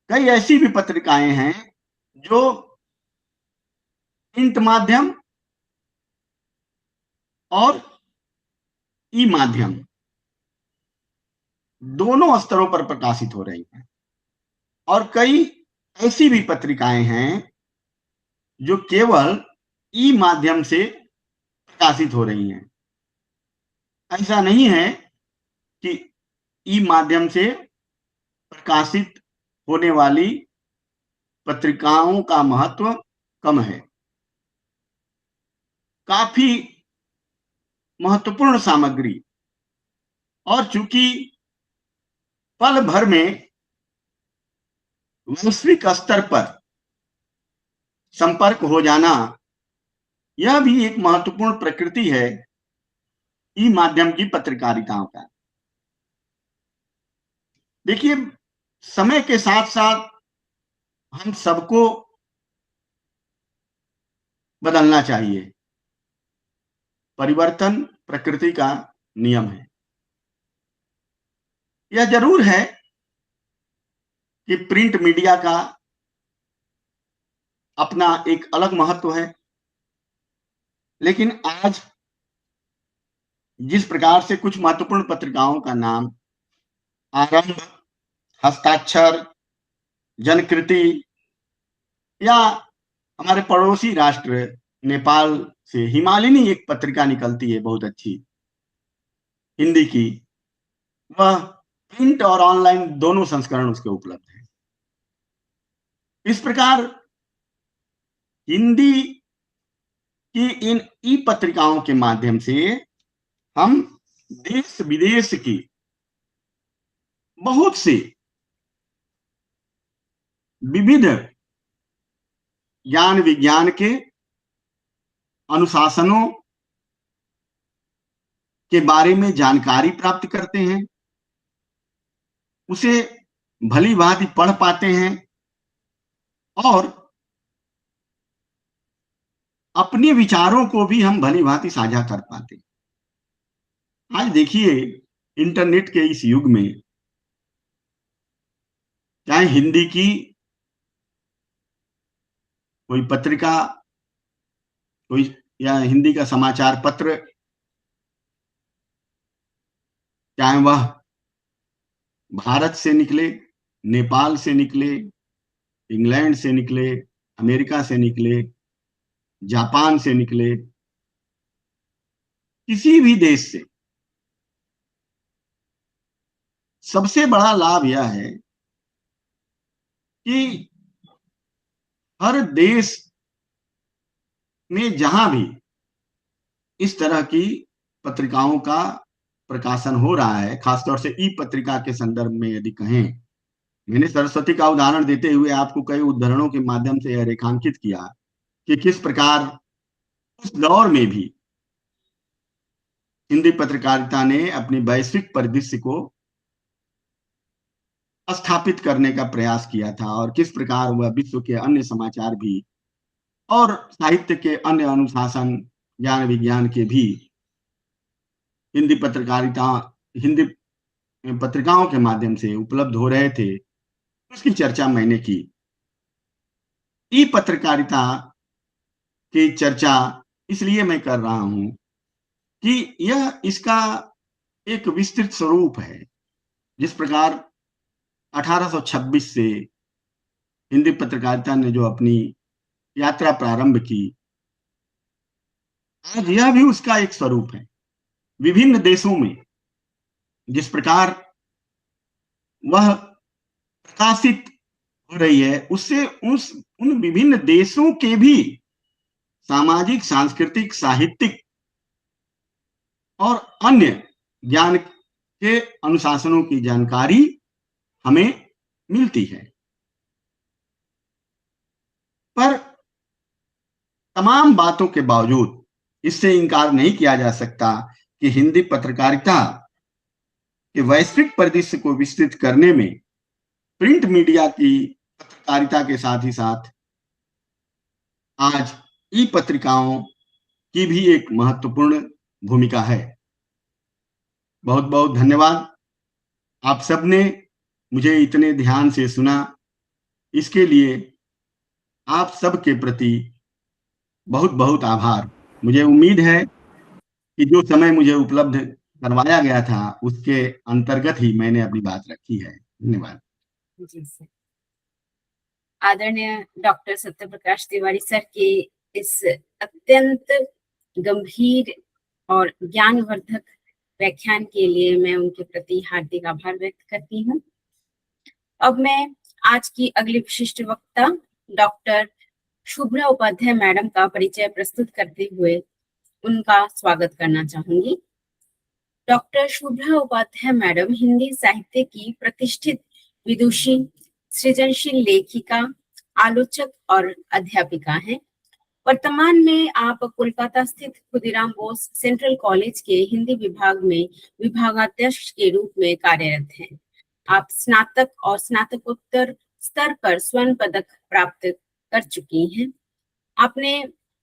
Speaker 3: कई ऐसी भी पत्रिकाएं हैं जो प्रिंट माध्यम और ई माध्यम दोनों स्तरों पर प्रकाशित हो रही हैं। और कई ऐसी भी पत्रिकाएं हैं जो केवल ई माध्यम से प्रकाशित हो रही हैं। ऐसा नहीं है कि ई माध्यम से प्रकाशित होने वाली पत्रिकाओं का महत्व कम है। काफी महत्वपूर्ण सामग्री और चूंकि पल भर में वैश्विक स्तर पर संपर्क हो जाना, यह भी एक महत्वपूर्ण प्रकृति है ई माध्यम की पत्रकारिताओं का। देखिए, समय के साथ साथ हम सबको बदलना चाहिए। परिवर्तन प्रकृति का नियम है। यह जरूर है कि प्रिंट मीडिया का अपना एक अलग महत्व है, लेकिन आज जिस प्रकार से कुछ महत्वपूर्ण पत्रिकाओं का नाम आरंभ, हस्ताक्षर, जनकृति या हमारे पड़ोसी राष्ट्र नेपाल से हिमालयनी एक पत्रिका निकलती है बहुत अच्छी हिंदी की, वह प्रिंट और ऑनलाइन दोनों संस्करण उसके उपलब्ध हैं। इस प्रकार हिंदी की इन ई पत्रिकाओं के माध्यम से हम देश विदेश की बहुत सी विविध ज्ञान विज्ञान के अनुशासनों के बारे में जानकारी प्राप्त करते हैं, उसे भली भांति पढ़ पाते हैं और अपने विचारों को भी हम भली भांति साझा कर पाते हैं। आज देखिए, इंटरनेट के इस युग में चाहे हिंदी की कोई पत्रिका, कोई या हिंदी का समाचार पत्र, चाहे वह भारत से निकले, नेपाल से निकले, इंग्लैंड से निकले, अमेरिका से निकले, जापान से निकले, किसी भी देश से, सबसे बड़ा लाभ यह है कि हर देश में जहां भी इस तरह की पत्रिकाओं का प्रकाशन हो रहा है, खासतौर से ई पत्रिका के संदर्भ में यदि कहें, मैंने सरस्वती का उदाहरण देते हुए आपको कई उदाहरणों के माध्यम से यह रेखांकित किया कि किस प्रकार उस दौर में भी हिंदी पत्रकारिता ने अपनी वैश्विक परिदृश्य को स्थापित करने का प्रयास किया था और किस प्रकार वह विश्व के अन्य समाचार भी और साहित्य के अन्य अनुशासन, ज्ञान विज्ञान के भी हिंदी पत्रिकाओं के माध्यम से उपलब्ध हो रहे थे, उसकी चर्चा मैंने की। ई पत्रकारिता की चर्चा इसलिए मैं कर रहा हूं कि यह इसका एक विस्तृत स्वरूप है। जिस प्रकार 1826 से हिंदी पत्रकारिता ने जो अपनी यात्रा प्रारंभ की, आज यह भी उसका एक स्वरूप है। विभिन्न देशों में जिस प्रकार वह प्रकाशित हो रही है, उससे उन विभिन्न देशों के भी सामाजिक, सांस्कृतिक, साहित्यिक और अन्य ज्ञान के अनुशासनों की जानकारी हमें मिलती है। पर तमाम बातों के बावजूद इससे इनकार नहीं किया जा सकता कि हिंदी पत्रकारिता के वैश्विक परिदृश्य को विस्तृत करने में प्रिंट मीडिया की पत्रकारिता के साथ ही साथ आज ई पत्रिकाओं की भी एक महत्वपूर्ण भूमिका है। बहुत बहुत धन्यवाद। आप सबने मुझे इतने ध्यान से सुना, इसके लिए आप सबके प्रति बहुत बहुत आभार। मुझे उम्मीद है कि जो समय मुझे उपलब्ध करवाया गया था उसके अंतर्गत ही मैंने अपनी बात रखी है। धन्यवाद।
Speaker 1: जी सर। आदरणीय डॉक्टर सत्यप्रकाश तिवारी सर के इस अत्यंत गंभीर और ज्ञानवर्धक व्याख्यान के लिए मैं उनके प्रति हार्दिक आभार व्यक्त करती हूँ। अब मैं आज की अगली विशिष्ट वक्ता डॉक्टर शुभ्रा उपाध्याय मैडम का परिचय प्रस्तुत करते हुए उनका स्वागत करना चाहूंगी। डॉक्टर शुभ्रा उपाध्याय मैडम हिंदी साहित्य की प्रतिष्ठित विदुषी, सृजनशील लेखिका, आलोचक और अध्यापिका हैं। वर्तमान में आप कोलकाता स्थित खुदीराम बोस सेंट्रल कॉलेज के हिंदी विभाग में विभागाध्यक्ष के रूप में कार्यरत हैं। आप स्नातक और स्नातकोत्तर स्तर पर स्वर्ण पदक प्राप्त कर चुकी हैं। आपने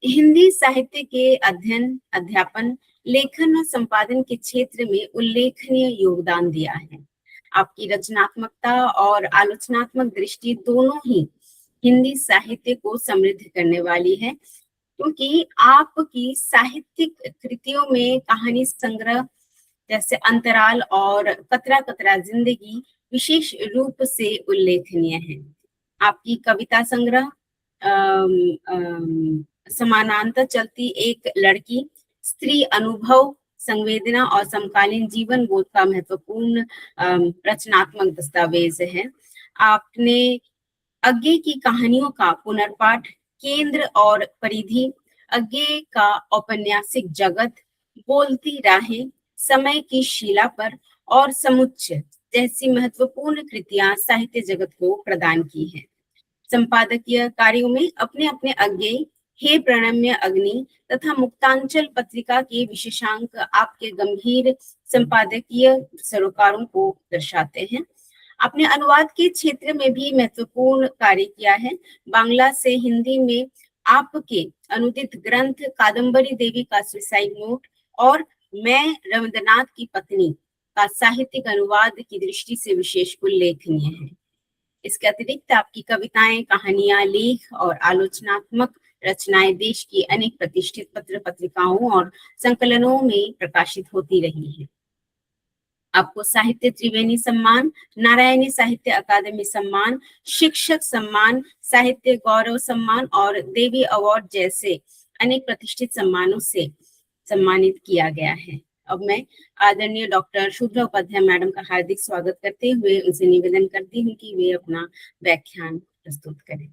Speaker 1: हिंदी साहित्य के अध्ययन, अध्यापन, लेखन और संपादन के क्षेत्र में उल्लेखनीय योगदान दिया है। आपकी रचनात्मकता और आलोचनात्मक दृष्टि दोनों ही हिंदी साहित्य को समृद्ध करने वाली है, क्योंकि आपकी साहित्यिक कृतियों में कहानी संग्रह जैसे अंतराल और कतरा कतरा जिंदगी विशेष रूप से उल्लेखनीय है। आपकी कविता संग्रह समानांतर चलती एक लड़की, स्त्री अनुभव, संवेदना और समकालीन जीवन बोध का महत्वपूर्ण रचनात्मक दस्तावेज है। आपने अज्ञे की कहानियों का पुनर्पाठ, केंद्र और परिधि, अज्ञे का औपन्यासिक जगत, बोलती राहें, समय की शिला पर और समुच्चय जैसी महत्वपूर्ण कृतियां साहित्य जगत को प्रदान की हैं। संपादकीय कार्यों में अपने अपने अज्ञेय, हे प्रणम्य अग्नि तथा मुक्तांचल पत्रिका के विशेषांक आपके गंभीर संपादकीय सरोकारों को दर्शाते हैं। आपने अनुवाद के क्षेत्र में भी महत्वपूर्ण कार्य किया है। बांग्ला से हिंदी में आपके अनुदित ग्रंथ कादम्बरी देवी का सुसाइड नोट और मैं रविंद्रनाथ की पत्नी का साहित्यिक अनुवाद की दृष्टि से विशेष उल्लेखनीय है। इसके अतिरिक्त आपकी कविताएं, कहानियां, लेख और आलोचनात्मक रचनाएं देश की अनेक प्रतिष्ठित पत्र पत्रिकाओं और संकलनों में प्रकाशित होती रही हैं। आपको साहित्य त्रिवेणी सम्मान, नारायणी साहित्य अकादमी सम्मान, शिक्षक सम्मान, साहित्य गौरव सम्मान और देवी अवार्ड जैसे अनेक प्रतिष्ठित सम्मानों से सम्मानित किया गया है। अब मैं आदरणीय डॉक्टर शुभ्रा उपाध्याय मैडम का हार्दिक स्वागत करते हुए उनसे निवेदन करती हूँ कि वे अपना व्याख्यान प्रस्तुत करें।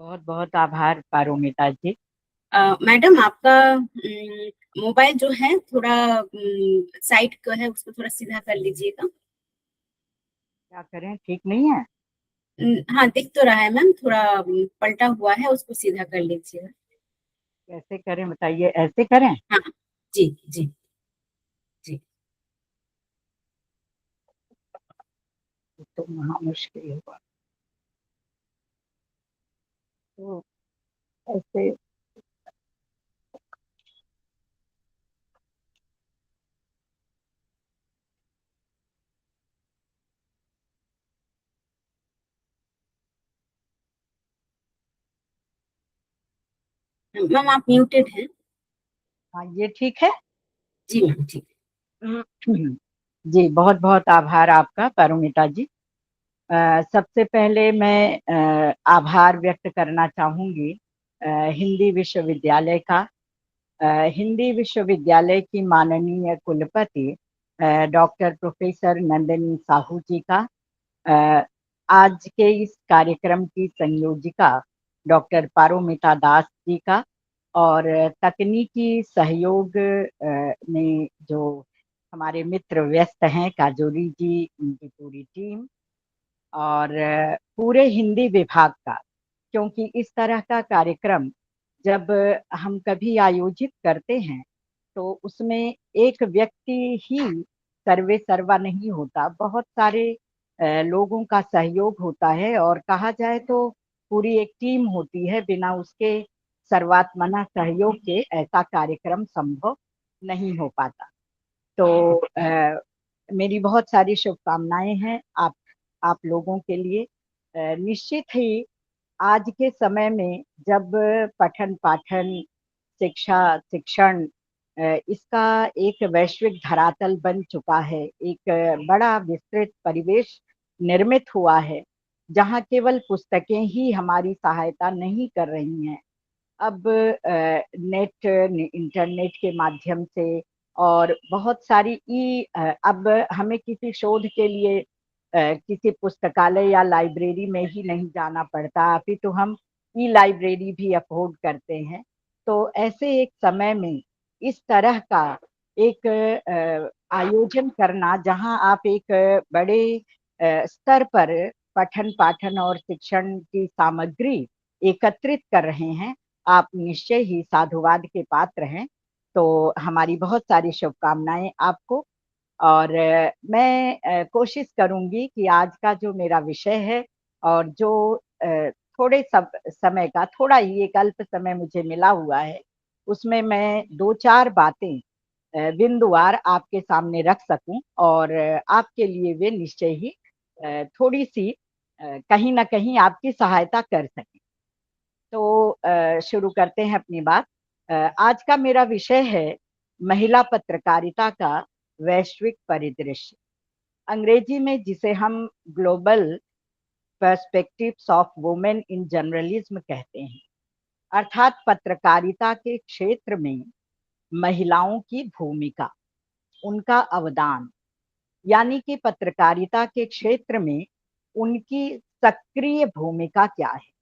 Speaker 4: बहुत बहुत आभार पारोमिता जी।
Speaker 1: मैडम आपका मोबाइल जो है थोड़ा साइड का है, उसको थोड़ा सीधा कर लीजिएगा।
Speaker 4: क्या करें, ठीक नहीं है?
Speaker 1: हाँ, दिख तो रहा है मैम, थोड़ा पलटा हुआ है, उसको सीधा कर लीजिएगा।
Speaker 4: कैसे करें बताइए, ऐसे करें?
Speaker 1: हाँ जी जी जी।
Speaker 4: तो महा मुश्किल होगा, तो ऐसे
Speaker 1: मैम आप म्यूटेड हैं।
Speaker 4: हाँ, ये ठीक है
Speaker 1: जी मैम, ठीक है।
Speaker 4: जी। बहुत बहुत आभार आपका पारोमिता जी। सबसे पहले मैं आभार व्यक्त करना चाहूंगी हिंदी विश्वविद्यालय का। हिंदी विश्वविद्यालय की माननीय कुलपति डॉक्टर प्रोफेसर नंदिनी साहू जी का, आज के इस कार्यक्रम की संयोजिका डॉक्टर पारोमिता दास जी का, और तकनीकी सहयोग में जो हमारे मित्र व्यस्त हैं, काजोरी जी, उनकी पूरी टीम, और पूरे हिंदी विभाग का। क्योंकि इस तरह का कार्यक्रम जब हम कभी आयोजित करते हैं तो उसमें एक व्यक्ति ही सर्वे सर्वा नहीं होता, बहुत सारे लोगों का सहयोग होता है, और कहा जाए तो पूरी एक टीम होती है। बिना उसके सर्वात्मना सहयोग के ऐसा कार्यक्रम संभव नहीं हो पाता। तो मेरी बहुत सारी शुभकामनाएं हैं आप लोगों के लिए। निश्चित ही आज के समय में जब पठन पाठन, शिक्षा, शिक्षण इसका एक वैश्विक धरातल बन चुका है, एक बड़ा विस्तृत परिवेश निर्मित हुआ है, जहाँ केवल पुस्तकें ही हमारी सहायता नहीं कर रही हैं। अब इंटरनेट के माध्यम से और बहुत सारी अब हमें किसी शोध के लिए किसी पुस्तकालय या लाइब्रेरी में ही नहीं जाना पड़ता, अपितु हम ई लाइब्रेरी भी अफोर्ड करते हैं। तो ऐसे एक समय में इस तरह का एक आयोजन करना, जहां आप एक बड़े स्तर पर पठन पाठन और शिक्षण की सामग्री एकत्रित कर रहे हैं, आप निश्चय ही साधुवाद के पात्र हैं। तो हमारी बहुत सारी शुभकामनाएं आपको। और मैं कोशिश करूंगी कि आज का जो मेरा विषय है, और जो थोड़े समय का, थोड़ा ही एक अल्प समय मुझे मिला हुआ है, उसमें मैं दो चार बातें बिंदुवार आपके सामने रख सकूं, और आपके लिए वे निश्चय ही थोड़ी सी कहीं ना कहीं आपकी सहायता कर सकें। तो शुरू करते हैं अपनी बात। आज का मेरा विषय है महिला पत्रकारिता का वैश्विक परिदृश्य, अंग्रेजी में जिसे हम global perspectives of women in journalism कहते हैं। अर्थात पत्रकारिता के क्षेत्र में महिलाओं की भूमिका, उनका अवदान, यानी कि पत्रकारिता के क्षेत्र में उनकी सक्रिय भूमिका क्या है।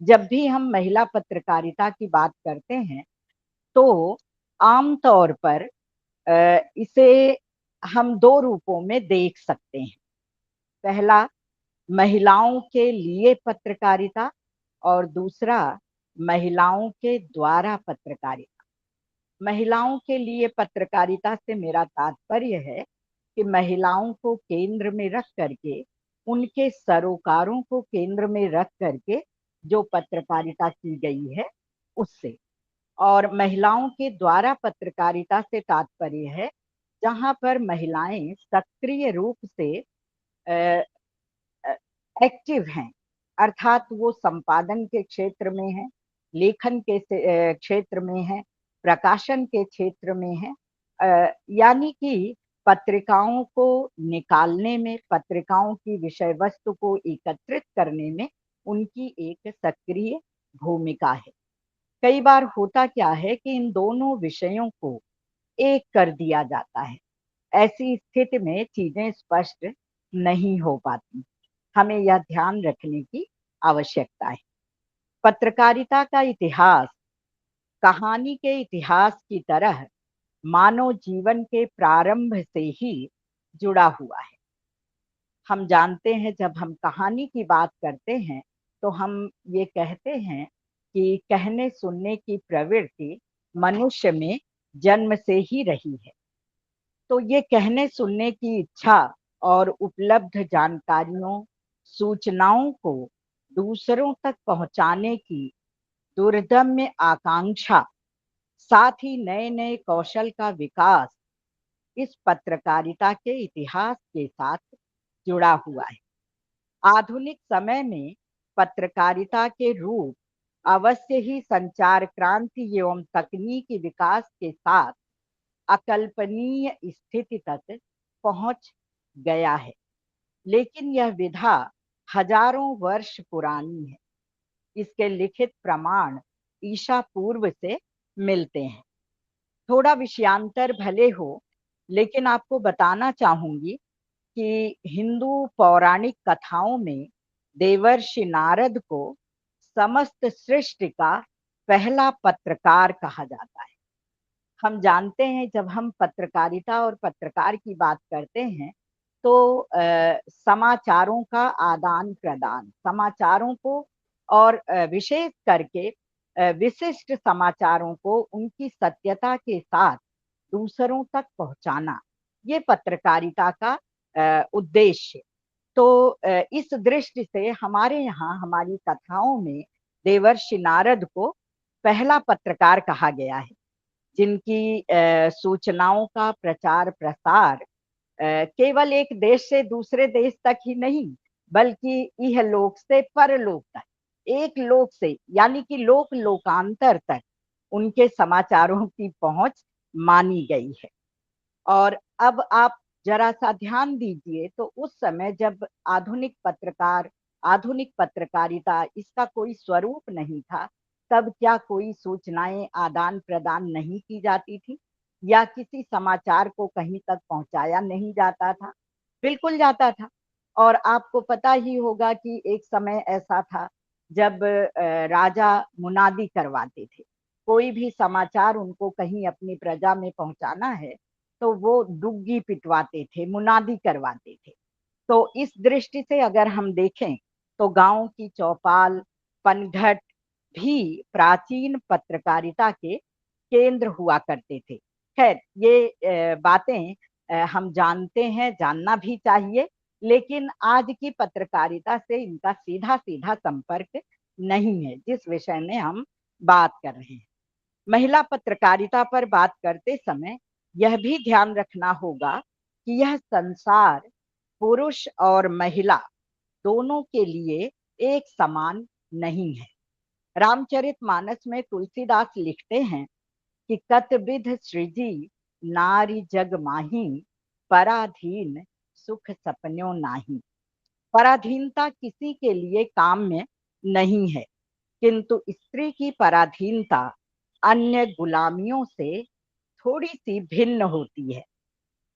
Speaker 4: जब भी हम महिला पत्रकारिता की बात करते हैं तो आमतौर पर इसे हम दो रूपों में देख सकते हैं। पहला महिलाओं के लिए पत्रकारिता और दूसरा महिलाओं के द्वारा पत्रकारिता। महिलाओं के लिए पत्रकारिता से मेरा तात्पर्य है कि महिलाओं को केंद्र में रख करके, उनके सरोकारों को केंद्र में रख करके जो पत्रकारिता की गई है उससे। और महिलाओं के द्वारा पत्रकारिता से तात्पर्य है जहां पर महिलाएं सक्रिय रूप से एक्टिव हैं, अर्थात वो संपादन के क्षेत्र में है, लेखन के क्षेत्र में है, प्रकाशन के क्षेत्र में है, यानी कि पत्रिकाओं को निकालने में, पत्रिकाओं की विषय वस्तु को एकत्रित करने में उनकी एक सक्रिय भूमिका है। कई बार होता क्या है कि इन दोनों विषयों को एक कर दिया जाता है। ऐसी स्थिति में चीजें स्पष्ट नहीं हो पाती। हमें यह ध्यान रखने की आवश्यकता है। पत्रकारिता का इतिहास कहानी के इतिहास की तरह मानव जीवन के प्रारंभ से ही जुड़ा हुआ है। हम जानते हैं जब हम कहानी की बात करते हैं तो हम ये कहते हैं कि कहने सुनने की प्रवृत्ति मनुष्य में जन्म से ही रही है। तो ये कहने सुनने की इच्छा और उपलब्ध जानकारियों, सूचनाओं को दूसरों तक पहुंचाने की दुर्दम्य आकांक्षा, साथ ही नए नए कौशल का विकास इस पत्रकारिता के इतिहास के साथ जुड़ा हुआ है। आधुनिक समय में पत्रकारिता के रूप अवश्य ही संचार क्रांति एवं तकनीकी विकास के साथ अकल्पनीय स्थिति तक पहुंच गया है, लेकिन यह विधा हजारों वर्ष पुरानी है। इसके लिखित प्रमाण ईसा पूर्व से मिलते हैं। थोड़ा विषयांतर भले हो, लेकिन आपको बताना चाहूंगी कि हिंदू पौराणिक कथाओं में देवर्षि नारद को समस्त सृष्टि का पहला पत्रकार कहा जाता है। हम जानते हैं जब हम पत्रकारिता और पत्रकार की बात करते हैं तो समाचारों का आदान प्रदान, समाचारों को और विशेष करके विशिष्ट समाचारों को उनकी सत्यता के साथ दूसरों तक पहुंचाना, ये पत्रकारिता का उद्देश्य। तो इस दृष्टि से हमारे यहाँ हमारी कथाओं में देवर्षि नारद को पहला पत्रकार कहा गया है, जिनकी सूचनाओं का प्रचार प्रसार केवल एक देश से दूसरे देश तक ही नहीं, बल्कि यह लोक से परलोक तक, एक लोक से यानी कि लोक लोकांतर तक उनके समाचारों की पहुंच मानी गई है। और अब आप जरा सा ध्यान दीजिए तो उस समय जब आधुनिक पत्रकार, आधुनिक पत्रकारिता इसका कोई स्वरूप नहीं था, तब क्या कोई सूचनाएं आदान प्रदान नहीं की जाती थी या किसी समाचार को कहीं तक पहुंचाया नहीं जाता था? बिल्कुल जाता था। और आपको पता ही होगा कि एक समय ऐसा था जब राजा मुनादी करवाते थे। कोई भी समाचार उनको कहीं अपनी प्रजा में पहुंचाना है तो वो डुग्गी पिटवाते थे, मुनादी करवाते थे। तो इस दृष्टि से अगर हम देखें तो गांव की चौपाल, पनघट भी प्राचीन पत्रकारिता के केंद्र हुआ करते थे। खैर, ये बातें हम जानते हैं, जानना भी चाहिए, लेकिन आज की पत्रकारिता से इनका सीधा सीधा संपर्क नहीं है, जिस विषय में हम बात कर रहे हैं। महिला पत्रकारिता पर बात करते समय यह भी ध्यान रखना होगा कि यह संसार पुरुष और महिला दोनों के लिए एक समान नहीं है। रामचरितमानस में तुलसीदास लिखते हैं कि कतविध सृजी नारी जग माही, पराधीन सुख सपन्यों नाही। पराधीनता किसी के लिए काम में नहीं है, किंतु स्त्री की पराधीनता अन्य गुलामियों से थोड़ी सी भिन्न होती है।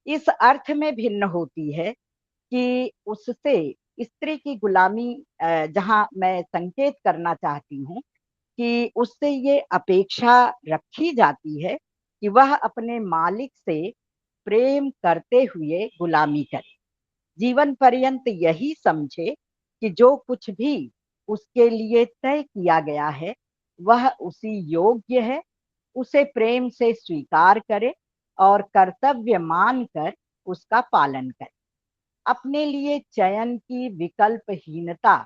Speaker 4: इस अर्थ में भिन्न होती है कि उससे स्त्री की गुलामी, जहां मैं संकेत करना चाहती हूँ कि उससे ये अपेक्षा रखी जाती है कि वह अपने मालिक से प्रेम करते हुए गुलामी करे। जीवन पर्यंत यही समझे कि जो कुछ भी उसके लिए तय किया गया है वह उसी योग्य है, उसे प्रेम से स्वीकार करे और कर्तव्य मानकर उसका पालन करे। अपने लिए चयन की विकल्पहीनता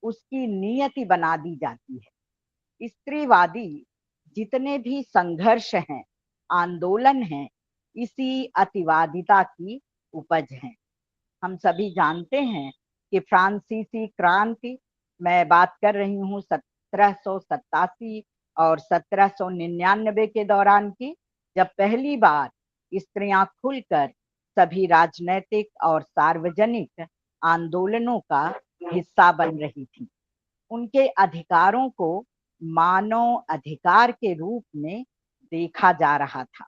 Speaker 4: उसकी नियति बना दी जाती है। स्त्रीवादी जितने भी संघर्ष हैं, आंदोलन हैं, इसी अतिवादिता की उपज हैं। हम सभी जानते हैं कि फ्रांसीसी क्रांति, मैं बात कर रही हूँ 1787 और 1799 के दौरान की, जब पहली बार स्त्रियां खुलकर सभी राजनैतिक और सार्वजनिक आंदोलनों का हिस्सा बन रही थी। उनके अधिकारों को मानव अधिकार के रूप में देखा जा रहा था।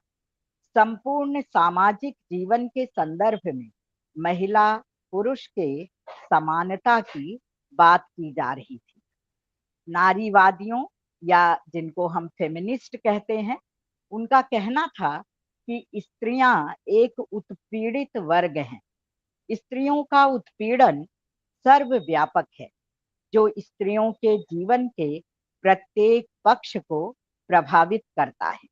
Speaker 4: संपूर्ण सामाजिक जीवन के संदर्भ में महिला पुरुष के समानता की बात की जा रही थी। नारीवादियों या जिनको हम फेमिनिस्ट कहते हैं, उनका कहना था कि स्त्रियां एक उत्पीड़ित वर्ग हैं। स्त्रियों का उत्पीड़न सर्वव्यापक है, जो स्त्रियों के जीवन के प्रत्येक पक्ष को प्रभावित करता है।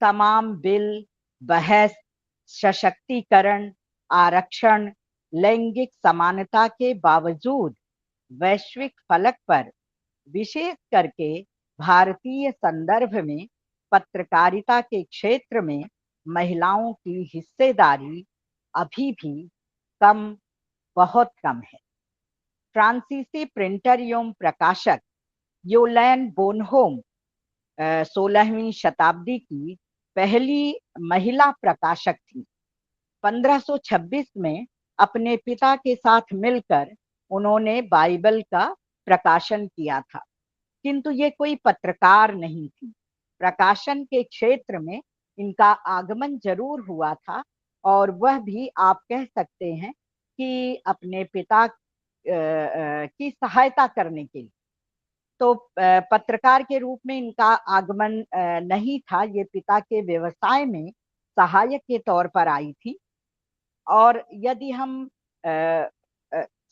Speaker 4: तमाम बिल, बहस, सशक्तिकरण, आरक्षण, लैंगिक समानता के बावजूद वैश्विक फलक पर, विशेष करके भारतीय संदर्भ में पत्रकारिता के क्षेत्र में महिलाओं की हिस्सेदारी अभी भी कम, बहुत कम है। फ्रांसीसी प्रिंटर एवं प्रकाशक योलैन बोनहोम 16वीं शताब्दी की पहली महिला प्रकाशक थी। 1526 में अपने पिता के साथ मिलकर उन्होंने बाइबल का प्रकाशन किया था, किंतु ये कोई पत्रकार नहीं थी। प्रकाशन के क्षेत्र में इनका आगमन जरूर हुआ था, और वह भी आप कह सकते हैं कि अपने पिता की सहायता करने के लिए। तो पत्रकार के रूप में इनका आगमन नहीं था, ये पिता के व्यवसाय में सहायक के तौर पर आई थी। और यदि हम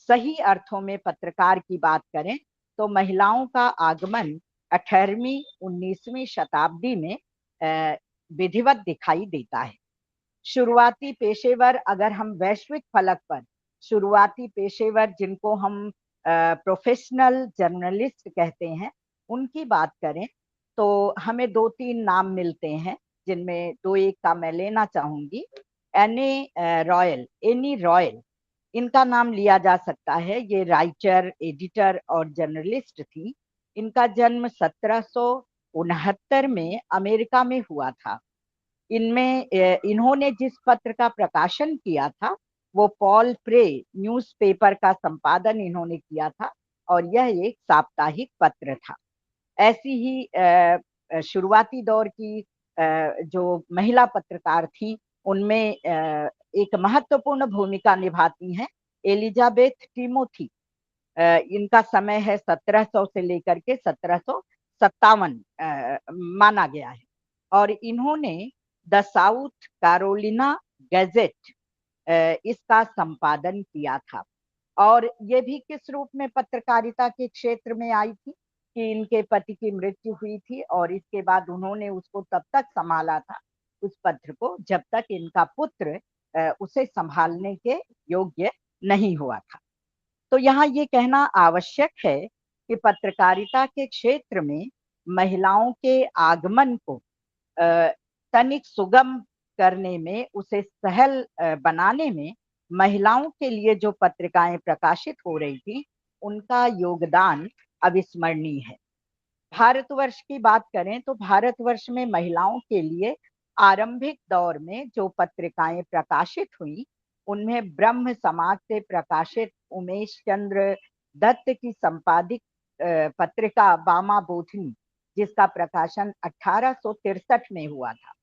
Speaker 4: सही अर्थों में पत्रकार की बात करें तो महिलाओं का आगमन 18वीं 19वीं शताब्दी में विधिवत दिखाई देता है। शुरुआती पेशेवर, अगर हम वैश्विक फलक पर शुरुआती पेशेवर जिनको हम प्रोफेशनल जर्नलिस्ट कहते हैं, उनकी बात करें तो हमें 2-3 नाम मिलते हैं, जिनमें 2-1 का मैं लेना चाहूंगी। एनी रॉयल, इनका नाम लिया जा सकता है। ये राइटर, एडिटर और जर्नलिस्ट थी। इनका जन्म 1769 में अमेरिका में हुआ था। इन्होंने जिस पत्र का प्रकाशन किया था वो पॉल प्रे न्यूज़पेपर का संपादन इन्होंने किया था, और यह एक साप्ताहिक पत्र था। ऐसी ही शुरुआती दौर की जो महिला पत्रकार थी, उनमें एक महत्वपूर्ण भूमिका निभाती हैं एलिजाबेथ टिमोथी। इनका समय है 1700 से लेकर के 1757 माना गया है, और इन्होंने द साउथ कैरोलिना गैजेट इसका संपादन किया था। और ये भी किस रूप में पत्रकारिता के क्षेत्र में आई थी कि इनके पति की मृत्यु हुई थी, और इसके बाद उन्होंने उसको तब तक संभाला था, उस पत्र को, जब तक इनका पुत्र उसे संभालने के योग्य नहीं हुआ था। तो यहाँ ये कहना आवश्यक है कि पत्रकारिता के क्षेत्र में महिलाओं के आगमन को तनिक सुगम करने में, उसे सहल बनाने में महिलाओं के लिए जो पत्रिकाएं प्रकाशित हो रही थी, उनका योगदान अविस्मरणीय है। भारतवर्ष की बात करें तो भारतवर्ष में महिलाओं के लिए आरंभिक दौर में जो पत्रिकाएं प्रकाशित हुई, उनमें ब्रह्म समाज से प्रकाशित उमेश चंद्र दत्त की संपादित पत्रिका बामा बोधनी, जिसका प्रकाशन 1863 में हुआ था,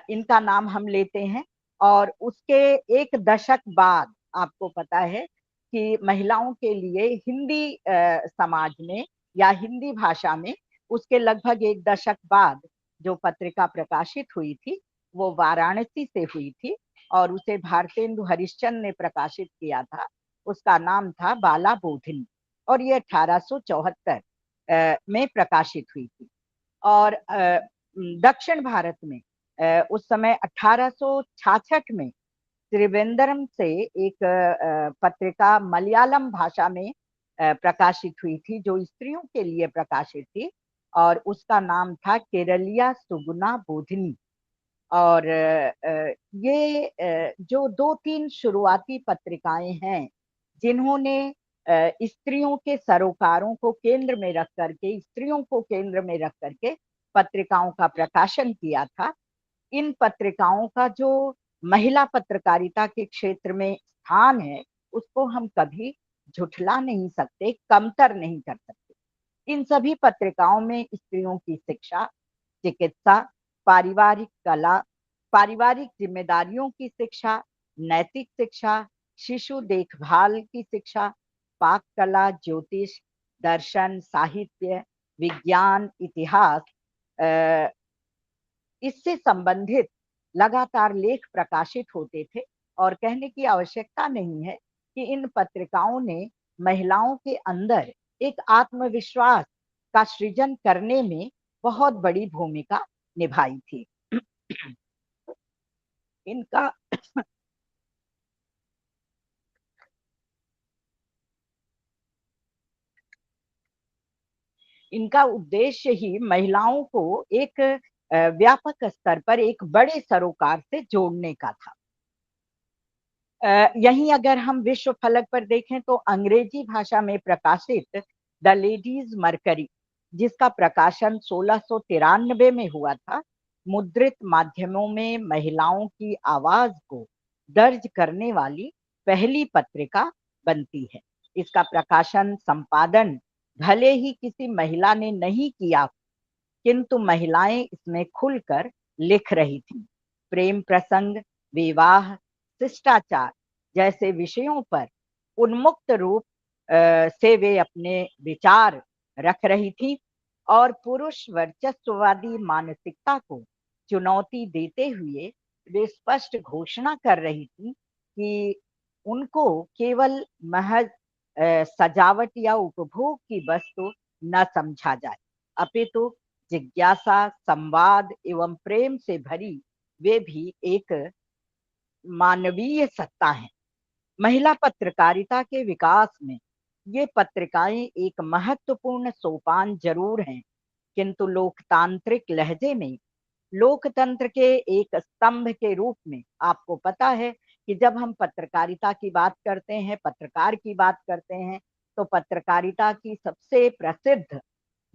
Speaker 4: इनका नाम हम लेते हैं। और उसके एक दशक बाद आपको पता है कि महिलाओं के लिए हिंदी समाज में या हिंदी भाषा में उसके लगभग एक दशक बाद जो पत्रिका प्रकाशित हुई थी वो वाराणसी से हुई थी, और उसे भारतेंदु हरिश्चंद्र ने प्रकाशित किया था। उसका नाम था बाला बोधिनी और ये 1874 में प्रकाशित हुई थी। और दक्षिण भारत में उस समय 1866 में त्रिवेंद्रम से एक पत्रिका मलयालम भाषा में प्रकाशित हुई थी, जो स्त्रियों के लिए प्रकाशित थी, और उसका नाम था केरलिया सुगुना बोधिनी। और ये जो 2-3 शुरुआती पत्रिकाएं हैं जिन्होंने स्त्रियों के सरोकारों को केंद्र में रख करके, स्त्रियों को केंद्र में रख करके पत्रिकाओं का प्रकाशन किया था, इन पत्रिकाओं का जो महिला पत्रकारिता के क्षेत्र में स्थान है उसको हम कभी झुठला नहीं सकते, कमतर नहीं कर सकते। इन सभी पत्रिकाओं में स्त्रियों की शिक्षा, चिकित्सा, पारिवारिक कला, पारिवारिक जिम्मेदारियों की शिक्षा, नैतिक शिक्षा, शिशु देखभाल की शिक्षा, पाक कला, ज्योतिष, दर्शन, साहित्य, विज्ञान, इतिहास, इससे संबंधित लगातार लेख प्रकाशित होते थे। और कहने की आवश्यकता नहीं है कि इन पत्रिकाओं ने महिलाओं के अंदर एक आत्मविश्वास का सृजन करने में बहुत बड़ी भूमिका निभाई थी। इनका इनका उद्देश्य ही महिलाओं को एक व्यापक स्तर पर एक बड़े सरोकार से जोड़ने का था। यहीं अगर हम विश्व फलक पर देखें तो अंग्रेजी भाषा में प्रकाशित द लेडीज मरकरी, जिसका प्रकाशन 1693 में हुआ था, मुद्रित माध्यमों में महिलाओं की आवाज को दर्ज करने वाली पहली पत्रिका बनती है। इसका प्रकाशन संपादन भले ही किसी महिला ने नहीं किया, किंतु महिलाएं इसमें खुलकर लिख रही थीं। प्रेम प्रसंग, विवाह, शिष्टाचार जैसे विषयों पर उन्मुक्त रूप से वे अपने विचार रख रही थी और पुरुष वर्चस्ववादी मानसिकता को चुनौती देते हुए वे स्पष्ट घोषणा कर रही थी कि उनको केवल महज सजावट या उपभोग की वस्तु न समझा जाए, अपितु जिज्ञासा, संवाद एवं प्रेम से भरी वे भी एक मानवीय सत्ता है। महिला पत्रकारिता के विकास में ये पत्रिकाएं एक महत्वपूर्ण सोपान जरूर हैं, किंतु लोकतांत्रिक लहजे में लोकतंत्र के एक स्तंभ के रूप में आपको पता है कि जब हम पत्रकारिता की बात करते हैं, पत्रकार की बात करते हैं, तो पत्रकारिता की सबसे प्रसिद्ध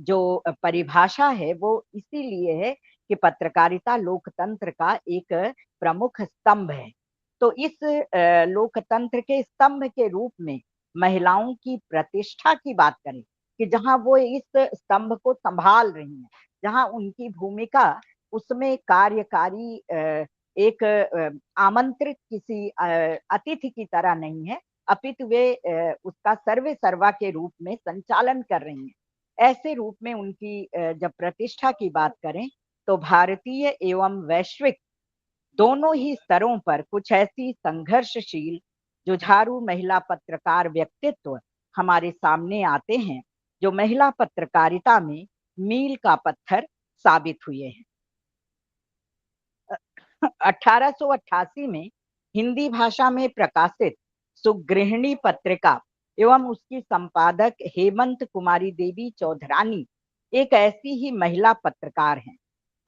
Speaker 4: जो परिभाषा है वो इसीलिए है कि पत्रकारिता लोकतंत्र का एक प्रमुख स्तंभ है। तो इस लोकतंत्र के स्तंभ के रूप में महिलाओं की प्रतिष्ठा की बात करें कि जहां वो इस स्तंभ को संभाल रही हैं, जहां उनकी भूमिका उसमें कार्यकारी एक आमंत्रित किसी अतिथि की तरह नहीं है, अपितु वे उसका सर्वे सर्वा के रूप में संचालन कर रही हैं। ऐसे रूप में उनकी जब प्रतिष्ठा की बात करें तो भारतीय एवं वैश्विक दोनों ही स्तरों पर कुछ ऐसी संघर्षशील जुझारू महिला पत्रकार व्यक्तित्व हमारे सामने आते हैं जो महिला पत्रकारिता में मील का पत्थर साबित हुए हैं। 1888 में हिंदी भाषा में प्रकाशित सुगृहिणी पत्रिका एवं उसकी संपादक हेमंत कुमारी देवी चौधरानी एक ऐसी ही महिला पत्रकार हैं।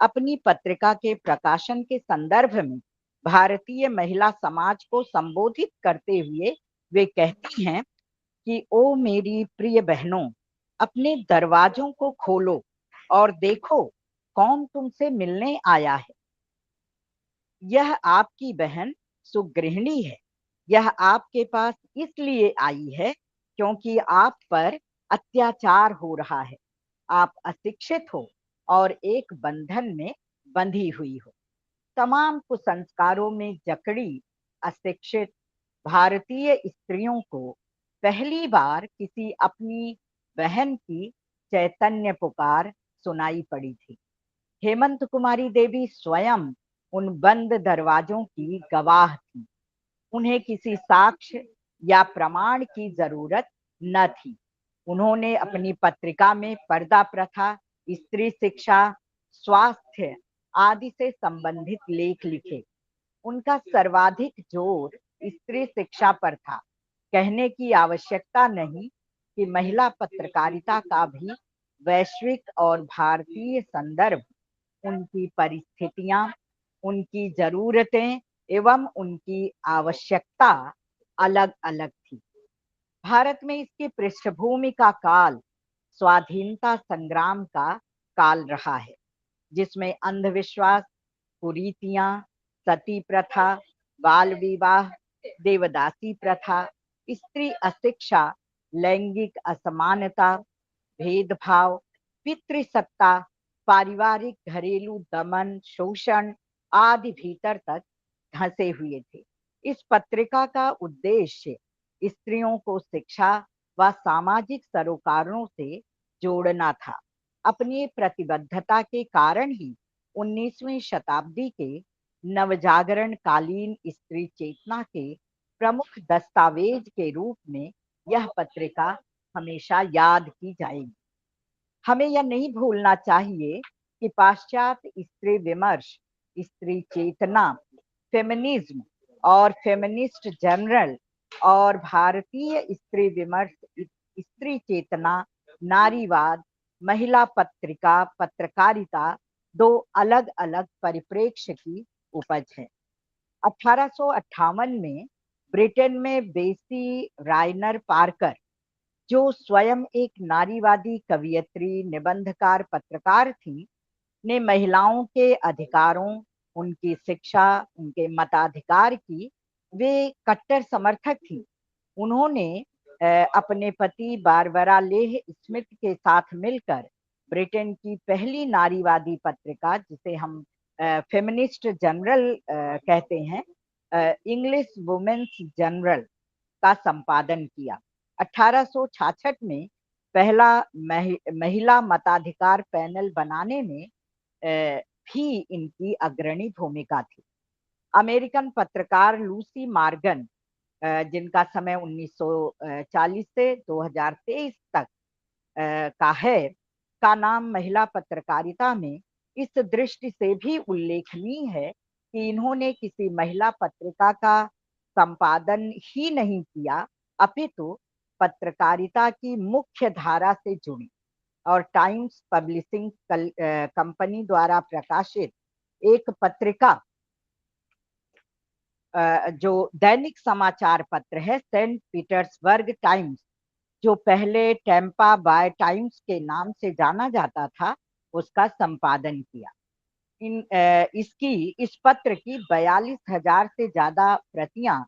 Speaker 4: अपनी पत्रिका के प्रकाशन के संदर्भ में भारतीय महिला समाज को संबोधित करते हुए वे कहती हैं कि ओ मेरी प्रिय बहनों, अपने दरवाजों को खोलो और देखो कौन तुमसे मिलने आया है। यह आपकी बहन सुगृहिणी है। यह आपके पास इसलिए आई है क्योंकि आप पर अत्याचार हो रहा है। आप अशिक्षित हो और एक बंधन में बंधी हुई हो। तमाम कुसंस्कारों में जकड़ी अशिक्षित भारतीय स्त्रियों को पहली बार किसी अपनी बहन की चैतन्य पुकार सुनाई पड़ी थी। हेमंत कुमारी देवी स्वयं उन बंद दरवाजों की गवाह थी। उन्हें किसी साक्ष्य या प्रमाण की जरूरत न थी। उन्होंने अपनी पत्रिका में पर्दा प्रथा, स्त्री शिक्षा, स्वास्थ्य आदि से संबंधित लेख लिखे। उनका सर्वाधिक जोर स्त्री शिक्षा पर था। कहने की आवश्यकता नहीं कि महिला पत्रकारिता का भी वैश्विक और भारतीय संदर्भ, उनकी परिस्थितियां, उनकी जरूरतें एवं उनकी आवश्यकता अलग अलग थी। भारत में इसकी पृष्ठभूमि का काल स्वाधीनता संग्राम का काल रहा है, जिसमें अंधविश्वास, कुरीतियां, सती प्रथा, बाल विवाह, देवदासी प्रथा, स्त्री अशिक्षा, लैंगिक असमानता, भेदभाव, पितृसत्ता, पारिवारिक घरेलू दमन, शोषण आदि भीतर तक धंसे हुए थे। इस पत्रिका का उद्देश्य स्त्रियों को शिक्षा व सामाजिक सरोकारों से जोड़ना था। अपनी प्रतिबद्धता के कारण ही 19वीं शताब्दी के नवजागरण कालीन स्त्री चेतना के प्रमुख दस्तावेज के रूप में यह पत्रिका हमेशा याद की जाएगी। हमें यह नहीं भूलना चाहिए कि पाश्चात्य स्त्री विमर्श, स्त्री चेतना, फेमिनिज्म और फेमिनिस्ट जर्नल और भारतीय स्त्री विमर्श, स्त्री चेतना, नारीवाद, महिला पत्रकारिता दो अलग अलग परिप्रेक्ष्य की उपज है। 1858 में ब्रिटेन में बेसी रायनर पार्कर, जो स्वयं एक नारीवादी कवियत्री, निबंधकार, पत्रकार थी, ने महिलाओं के अधिकारों, उनकी शिक्षा, उनके मताधिकार की वे कट्टर समर्थक थी। उन्होंने अपने पति बारबरा लेह स्मिथ के साथ मिलकर ब्रिटेन की पहली नारीवादी पत्रिका, जिसे हम फेमिनिस्ट जर्नल कहते हैं, इंग्लिश वुमेन्स जर्नल का संपादन किया। 1866 में पहला महिला मताधिकार पैनल बनाने में भी इनकी अग्रणी भूमिका थी। अमेरिकन पत्रकार लूसी मॉर्गन, जिनका समय 1940 से 2023 तक का है, का नाम महिला पत्रकारिता में इस दृष्टि से भी उल्लेखनीय है कि इन्होंने किसी महिला पत्रिका का संपादन ही नहीं किया, अपितु पत्रकारिता की मुख्य धारा से जुड़ी और टाइम्स पब्लिशिंग कंपनी द्वारा प्रकाशित एक पत्रिका, जो दैनिक समाचार पत्र है, सेंट पीटर्सबर्ग टाइम्स, जो पहले टेम्पा बाय टाइम्स के नाम से जाना जाता था, उसका संपादन किया। इस पत्र की 42,000 से ज्यादा प्रतियां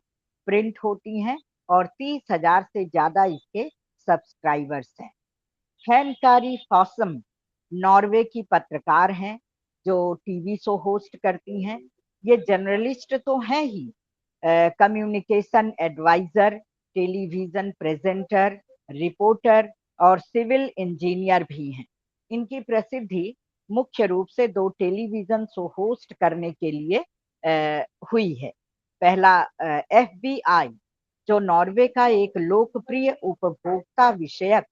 Speaker 4: प्रिंट होती हैं और 30,000 से ज्यादा इसके सब्सक्राइबर्स हैं। हैनकारी फॉसम नॉर्वे की पत्रकार हैं, जो टीवी शो होस्ट करती हैं। ये जर्नलिस्ट तो हैं ही, communication adviser, television presenter, reporter और सिविल इंजीनियर भी हैं। इनकी प्रसिद्धि मुख्य रूप से 2 टेलीविजन शो होस्ट करने के लिए हुई है। पहला FBI, जो नॉर्वे का एक लोकप्रिय उपभोक्ता विषयक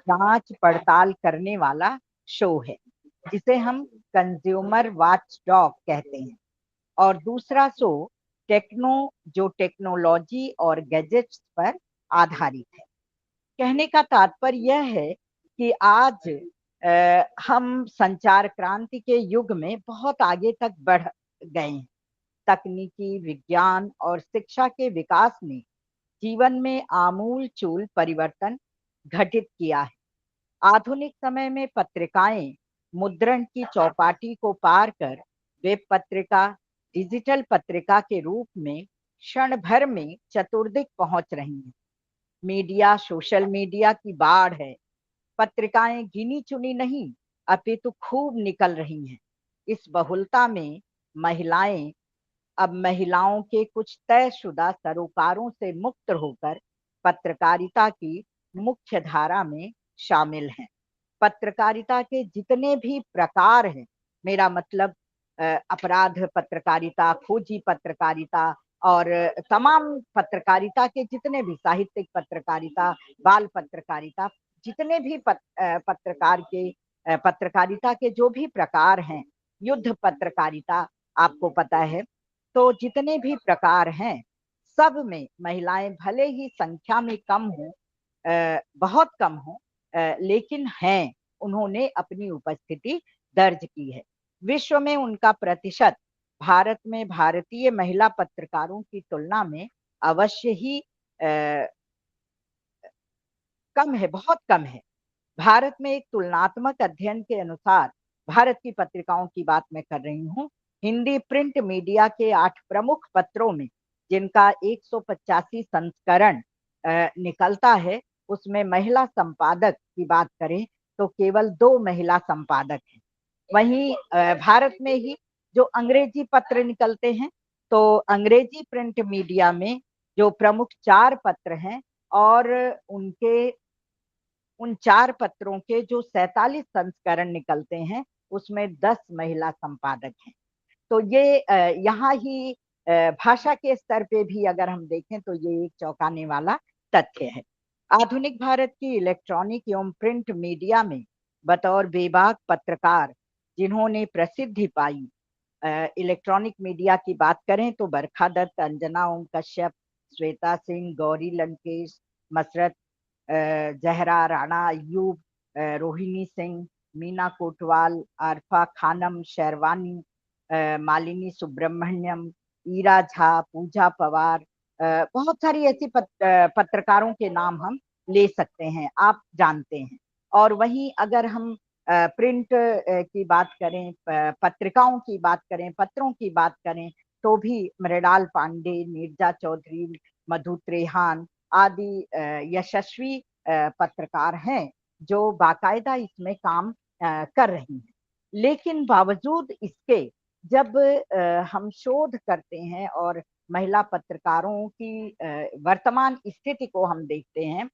Speaker 4: जांच पड़ताल करने वाला शो है, जिसे हम कंज्यूमर वॉचडॉग कहते हैं। और दूसरा शो टेक्नो, जो टेक्नोलॉजी और गैजेट्स पर आधारित है। कहने का तात्पर्य यह है कि आज हम संचार क्रांति के युग में बहुत आगे तक बढ़ गए हैं। तकनीकी, विज्ञान और शिक्षा के विकास ने जीवन में आमूल-चूल परिवर्तन घटित किया है। आधुनिक समय में पत्रिकाएं मुद्रण की चौपाटी को पार कर वेब पत्रिका, डिजिटल पत्रिका के रूप में क्षण भर में चतुर्दिक पहुंच रही हैं। मीडिया, सोशल मीडिया की बाढ़ है। पत्रिकाएं गिनी चुनी नहीं, अपितु खूब निकल रही हैं। इस बहुलता में महिलाएं अब महिलाओं के कुछ तयशुदा सरोकारों से मुक्त होकर पत्रकारिता की मुख्य धारा में शामिल हैं। पत्रकारिता के जितने भी प्रकार हैं, मेरा मतलब अपराध पत्रकारिता, खोजी पत्रकारिता और तमाम पत्रकारिता के जितने भी साहित्यिक पत्रकारिता, बाल पत्रकारिता, जितने भी पत्रकारिता के जो भी प्रकार हैं, युद्ध पत्रकारिता आपको पता है, तो जितने भी प्रकार हैं सब में महिलाएं भले ही संख्या में कम हो, बहुत कम हो, लेकिन हैं, उन्होंने अपनी उपस्थिति दर्ज की है। विश्व में उनका प्रतिशत भारत में भारतीय महिला पत्रकारों की तुलना में अवश्य ही कम है, बहुत कम है। भारत में एक तुलनात्मक अध्ययन के अनुसार, भारत की पत्रिकाओं की बात मैं कर रही हूँ, हिंदी प्रिंट मीडिया के 8 प्रमुख पत्रों में जिनका 185 संस्करण निकलता है, उसमें महिला संपादक की बात करें तो केवल 2 महिला संपादक हैं। वहीं भारत में ही जो अंग्रेजी पत्र निकलते हैं, तो अंग्रेजी प्रिंट मीडिया में जो प्रमुख 4 पत्र हैं और उन 4 पत्रों के जो 47 संस्करण निकलते हैं, उसमें 10 महिला संपादक हैं। तो ये यहाँ ही भाषा के स्तर पे भी अगर हम देखें तो ये एक चौंकाने वाला तथ्य है। आधुनिक भारत की इलेक्ट्रॉनिक एवं प्रिंट मीडिया में बतौर बेबाक पत्रकार जिन्होंने प्रसिद्धि पाई, इलेक्ट्रॉनिक मीडिया की बात करें तो बरखा दत्त, अंजना ओम कश्यप, श्वेता सिंह, गौरी लंकेश, मसरत जहरा राणा, अयूब, रोहिणी सिंह, मीना कोटवाल, आरफा खानम, शेरवानी, मालिनी सुब्रमण्यम, ईरा झा, पूजा पवार, बहुत सारी ऐसी पत्रकारों के नाम हम ले सकते हैं, आप जानते हैं। और वहीं अगर हम प्रिंट की बात करें, पत्रिकाओं की बात करें, पत्रों की बात करें, तो भी मृणाल पांडे, नीरजा चौधरी, मधु त्रेहान आदि यशस्वी पत्रकार हैं जो बाकायदा इसमें काम कर रही हैं। लेकिन बावजूद इसके जब हम शोध करते हैं और महिला पत्रकारों की वर्तमान स्थिति को हम देखते हैं,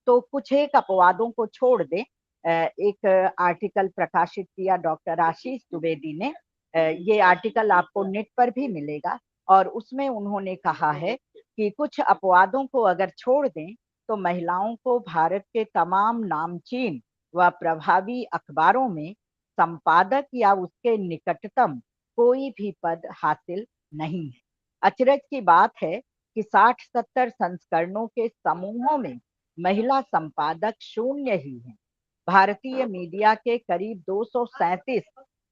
Speaker 4: तो कुछ एक अपवादों को छोड़ दें, एक आर्टिकल प्रकाशित किया डॉक्टर आशीष द्विवेदी ने, ये आर्टिकल आपको नेट पर भी मिलेगा, और उसमें उन्होंने कहा है कि कुछ अपवादों को अगर छोड़ दें तो महिलाओं को भारत के तमाम नामचीन व प्रभावी अखबारों में संपादक या उसके निकटतम कोई भी पद हासिल नहीं है। अचरज की बात है कि 60-70 संस्करणों के समूहों में महिला संपादक शून्य ही है। भारतीय मीडिया के करीब 237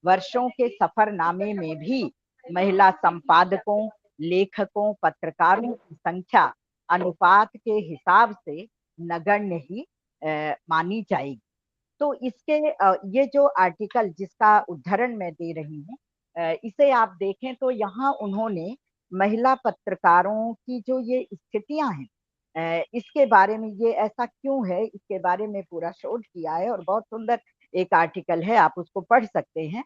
Speaker 4: वर्षों के सफरनामे में भी महिला संपादकों, लेखकों, पत्रकारों की संख्या अनुपात के हिसाब से नगण्य ही मानी जाएगी। तो इसके ये जो आर्टिकल जिसका उद्धरण मैं दे रही हूँ, इसे आप देखें तो यहाँ उन्होंने महिला पत्रकारों की जो ये स्थितियां हैं, इसके बारे में, ये ऐसा क्यों है, इसके बारे में पूरा शोध किया है और बहुत सुंदर एक आर्टिकल है, आप उसको पढ़ सकते हैं।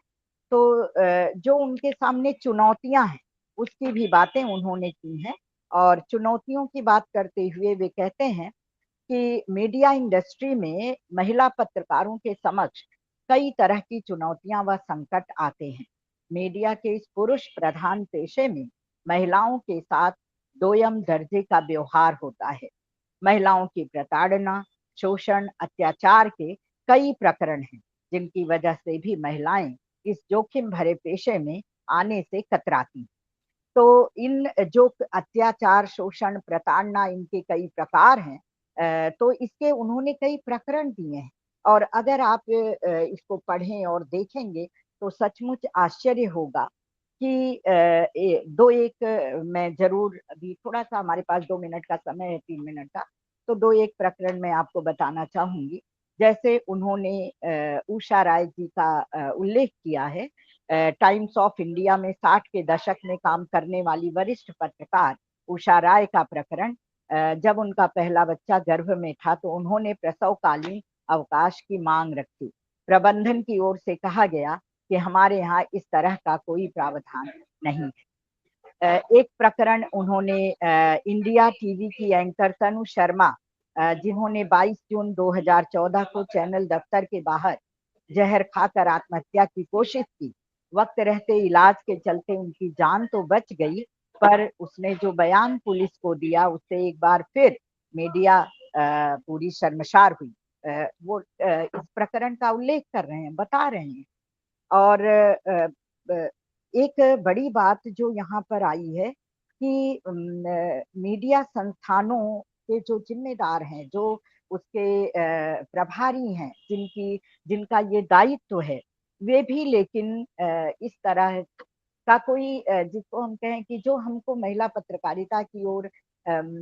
Speaker 4: तो जो उनके सामने चुनौतियां हैं उसकी भी बातें उन्होंने की हैं, और चुनौतियों की बात करते हुए वे कहते हैं कि मीडिया इंडस्ट्री में महिला पत्रकारों के समक्ष कई तरह की चुनौतियां व संकट आते हैं। मीडिया के इस पुरुष प्रधान पेशे में महिलाओं के साथ दोयम दर्जे का व्यवहार होता है। महिलाओं की प्रताड़ना, शोषण, अत्याचार के कई प्रकरण हैं जिनकी वजह से भी महिलाएं इस जोखिम भरे पेशे में आने से कतराती हैं। तो इन जो अत्याचार, शोषण, प्रताड़ना, इनके कई प्रकार हैं, तो इसके उन्होंने कई प्रकरण दिए हैं, और अगर आप इसको पढ़ें और देखेंगे तो सचमुच आश्चर्य होगा कि मैं जरूर, अभी थोड़ा सा हमारे पास 2 मिनट का समय है, 3 मिनट का, तो 2 प्रकरण मैं आपको बताना चाहूंगी। जैसे उन्होंने उषा राय जी का उल्लेख किया है। टाइम्स ऑफ इंडिया में 60 के दशक में काम करने वाली वरिष्ठ पत्रकार उषा राय का प्रकरण, जब उनका पहला बच्चा गर्भ में था तो उन्होंने प्रसवकालीन अवकाश की मांग रखी। प्रबंधन की ओर से कहा गया कि हमारे यहाँ इस तरह का कोई प्रावधान नहीं है। एक प्रकरण उन्होंने इंडिया टीवी की एंकर तनु शर्मा, जिन्होंने 22 जून 2014 को चैनल दफ्तर के बाहर जहर खाकर आत्महत्या की कोशिश की, वक्त रहते इलाज के चलते उनकी जान तो बच गई, पर उसने जो बयान पुलिस को दिया उससे एक बार फिर मीडिया पूरी शर्मसार हुई। वो इस प्रकरण का उल्लेख कर रहे हैं, बता रहे हैं। और एक बड़ी बात जो यहाँ पर आई है कि मीडिया संस्थानों के जो जिम्मेदार हैं, जो उसके प्रभारी हैं, जिनका ये दायित्व है, वे भी लेकिन इस तरह का कोई जिसको हम कहें कि जो हमको महिला पत्रकारिता की ओर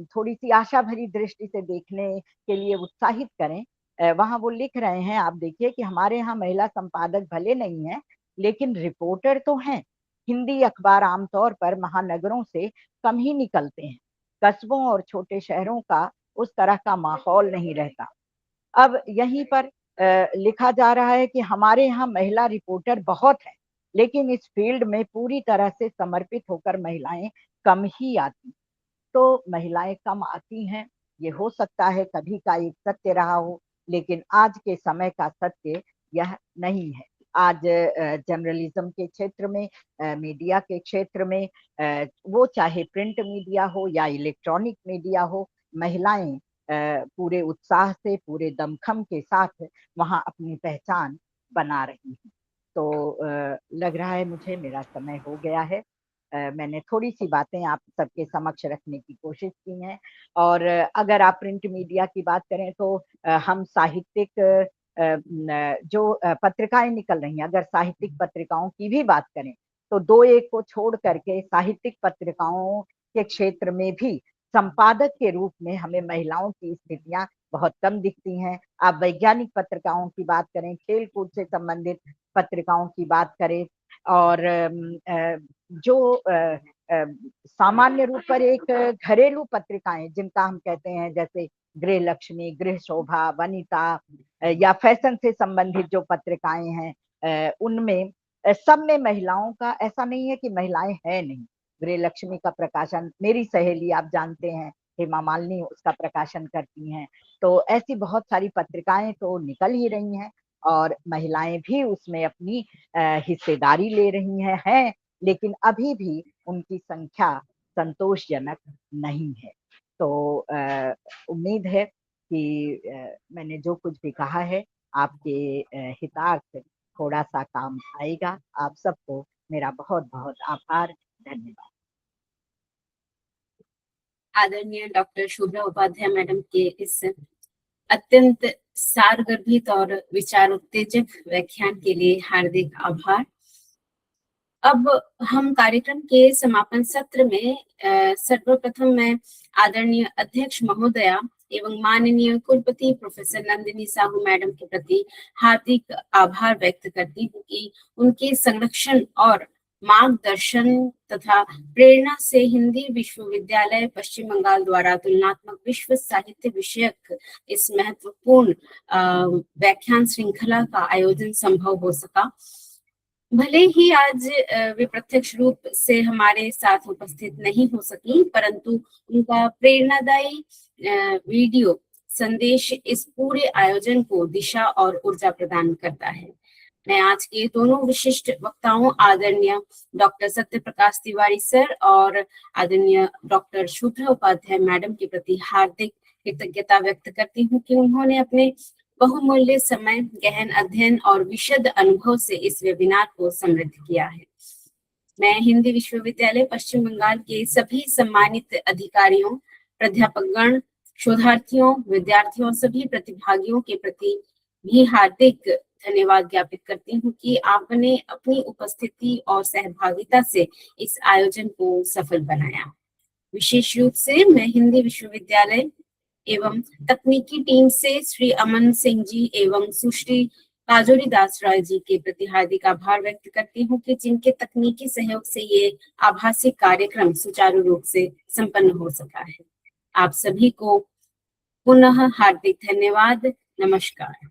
Speaker 4: थोड़ी सी आशा भरी दृष्टि से देखने के लिए उत्साहित करें। वहाँ वो लिख रहे हैं, आप देखिए कि हमारे यहाँ महिला संपादक भले नहीं है, लेकिन रिपोर्टर तो हैं। हिंदी अखबार आमतौर पर महानगरों से कम ही निकलते हैं। कस्बों और छोटे शहरों का उस तरह का माहौल नहीं रहता। अब यहीं पर लिखा जा रहा है कि हमारे यहाँ महिला रिपोर्टर बहुत हैं, लेकिन इस फील्ड में पूरी तरह से समर्पित होकर महिलाएं कम ही आती। तो महिलाएं कम आती हैं, ये हो सकता है कभी का एक सत्य रहा हो, लेकिन आज के समय का सत्य यह नहीं है। आज जर्नलिज्म के क्षेत्र में, मीडिया के क्षेत्र में, वो चाहे प्रिंट मीडिया हो या इलेक्ट्रॉनिक मीडिया हो, महिलाएं पूरे उत्साह से, पूरे दमखम के साथ वहां अपनी पहचान बना रही हैं। तो लग रहा है मुझे मेरा समय हो गया है। मैंने थोड़ी सी बातें आप सबके समक्ष रखने की कोशिश की हैं। और अगर आप प्रिंट मीडिया की बात करें तो हम साहित्यिक जो पत्रिकाएं निकल रही हैं, अगर साहित्यिक पत्रिकाओं की भी बात करें तो दो एक को छोड़ करके साहित्यिक पत्रिकाओं के क्षेत्र में भी संपादक के रूप में हमें महिलाओं की स्थितियां बहुत कम दिखती हैं। आप वैज्ञानिक पत्रिकाओं की बात करें, खेल कूद से संबंधित पत्रिकाओं की बात करें, और जो सामान्य रूप पर एक घरेलू पत्रिकाएं जिनका हम कहते हैं, जैसे गृह लक्ष्मी, गृह शोभा, वनिता, या फैशन से संबंधित जो पत्रिकाएं हैं, उनमें सब में महिलाओं का, ऐसा नहीं है कि महिलाएं हैं नहीं। गृह लक्ष्मी का प्रकाशन मेरी सहेली, आप जानते हैं, हेमा मालिनी, उसका प्रकाशन करती हैं। तो ऐसी बहुत सारी पत्रिकाएं तो निकल ही रही हैं और महिलाएं भी उसमें अपनी हिस्सेदारी ले रही हैं, लेकिन अभी भी उनकी संख्या संतोषजनक नहीं है। तो उम्मीद है कि मैंने जो कुछ भी कहा है आपके हितार्थ थोड़ा सा काम आएगा। आप सबको मेरा बहुत बहुत आभार, धन्यवाद।
Speaker 1: आदरणीय डॉक्टर शुभ्रा उपाध्याय मैडम के इस अत्यंत सारगर्भित और विचार उत्तेजक व्याख्यान के लिए हार्दिक आभार। अब हम कार्यक्रम के समापन सत्र में सर्वप्रथम मैं आदरणीय अध्यक्ष महोदया एवं माननीय कुलपति प्रोफेसर नंदिनी साहू मैडम के प्रति हार्दिक आभार व्यक्त करती हूँ कि उनके संरक्षण और मार्गदर्शन तथा प्रेरणा से हिंदी विश्वविद्यालय पश्चिम बंगाल द्वारा तुलनात्मक विश्व साहित्य विषयक इस महत्वपूर्ण व्याख्यान श्रृंखला का आयोजन संभव हो सका। भले ही आज वे प्रत्यक्ष रूप से हमारे साथ उपस्थित नहीं हो सकी, परंतु उनका प्रेरणादायी वीडियो संदेश इस पूरे आयोजन को दिशा और ऊर्जा प्रदान करता है। मैं आज के दोनों विशिष्ट वक्ताओं आदरणीय डॉक्टर सत्य प्रकाश तिवारी सर और आदरणीय डॉक्टर शुभ्रा उपाध्याय मैडम के प्रति हार्दिक कृतज्ञता व्यक्त करती हूँ कि उन्होंने अपने बहुमूल्य समय, गहन अध्ययन और विशद अनुभव से इस वेबिनार को समृद्ध किया है। मैं हिंदी विश्वविद्यालय पश्चिम बंगाल के सभी सम्मानित अधिकारियों, प्राध्यापकगण, शोधार्थियों, विद्यार्थियों, सभी प्रतिभागियों के प्रति भी हार्दिक धन्यवाद ज्ञापित करती हूँ कि आपने अपनी उपस्थिति और सहभागिता से इस आयोजन को सफल बनाया। विशेष रूप से मैं हिंदी विश्वविद्यालय एवं तकनीकी टीम से श्री अमन सिंह जी एवं सुश्री काजोरी दास राय जी के प्रति हार्दिक आभार व्यक्त करती हूँ कि जिनके तकनीकी सहयोग से ये आभासी कार्यक्रम सुचारू रूप से संपन्न हो सका है। आप सभी को पुनः हार्दिक धन्यवाद। नमस्कार।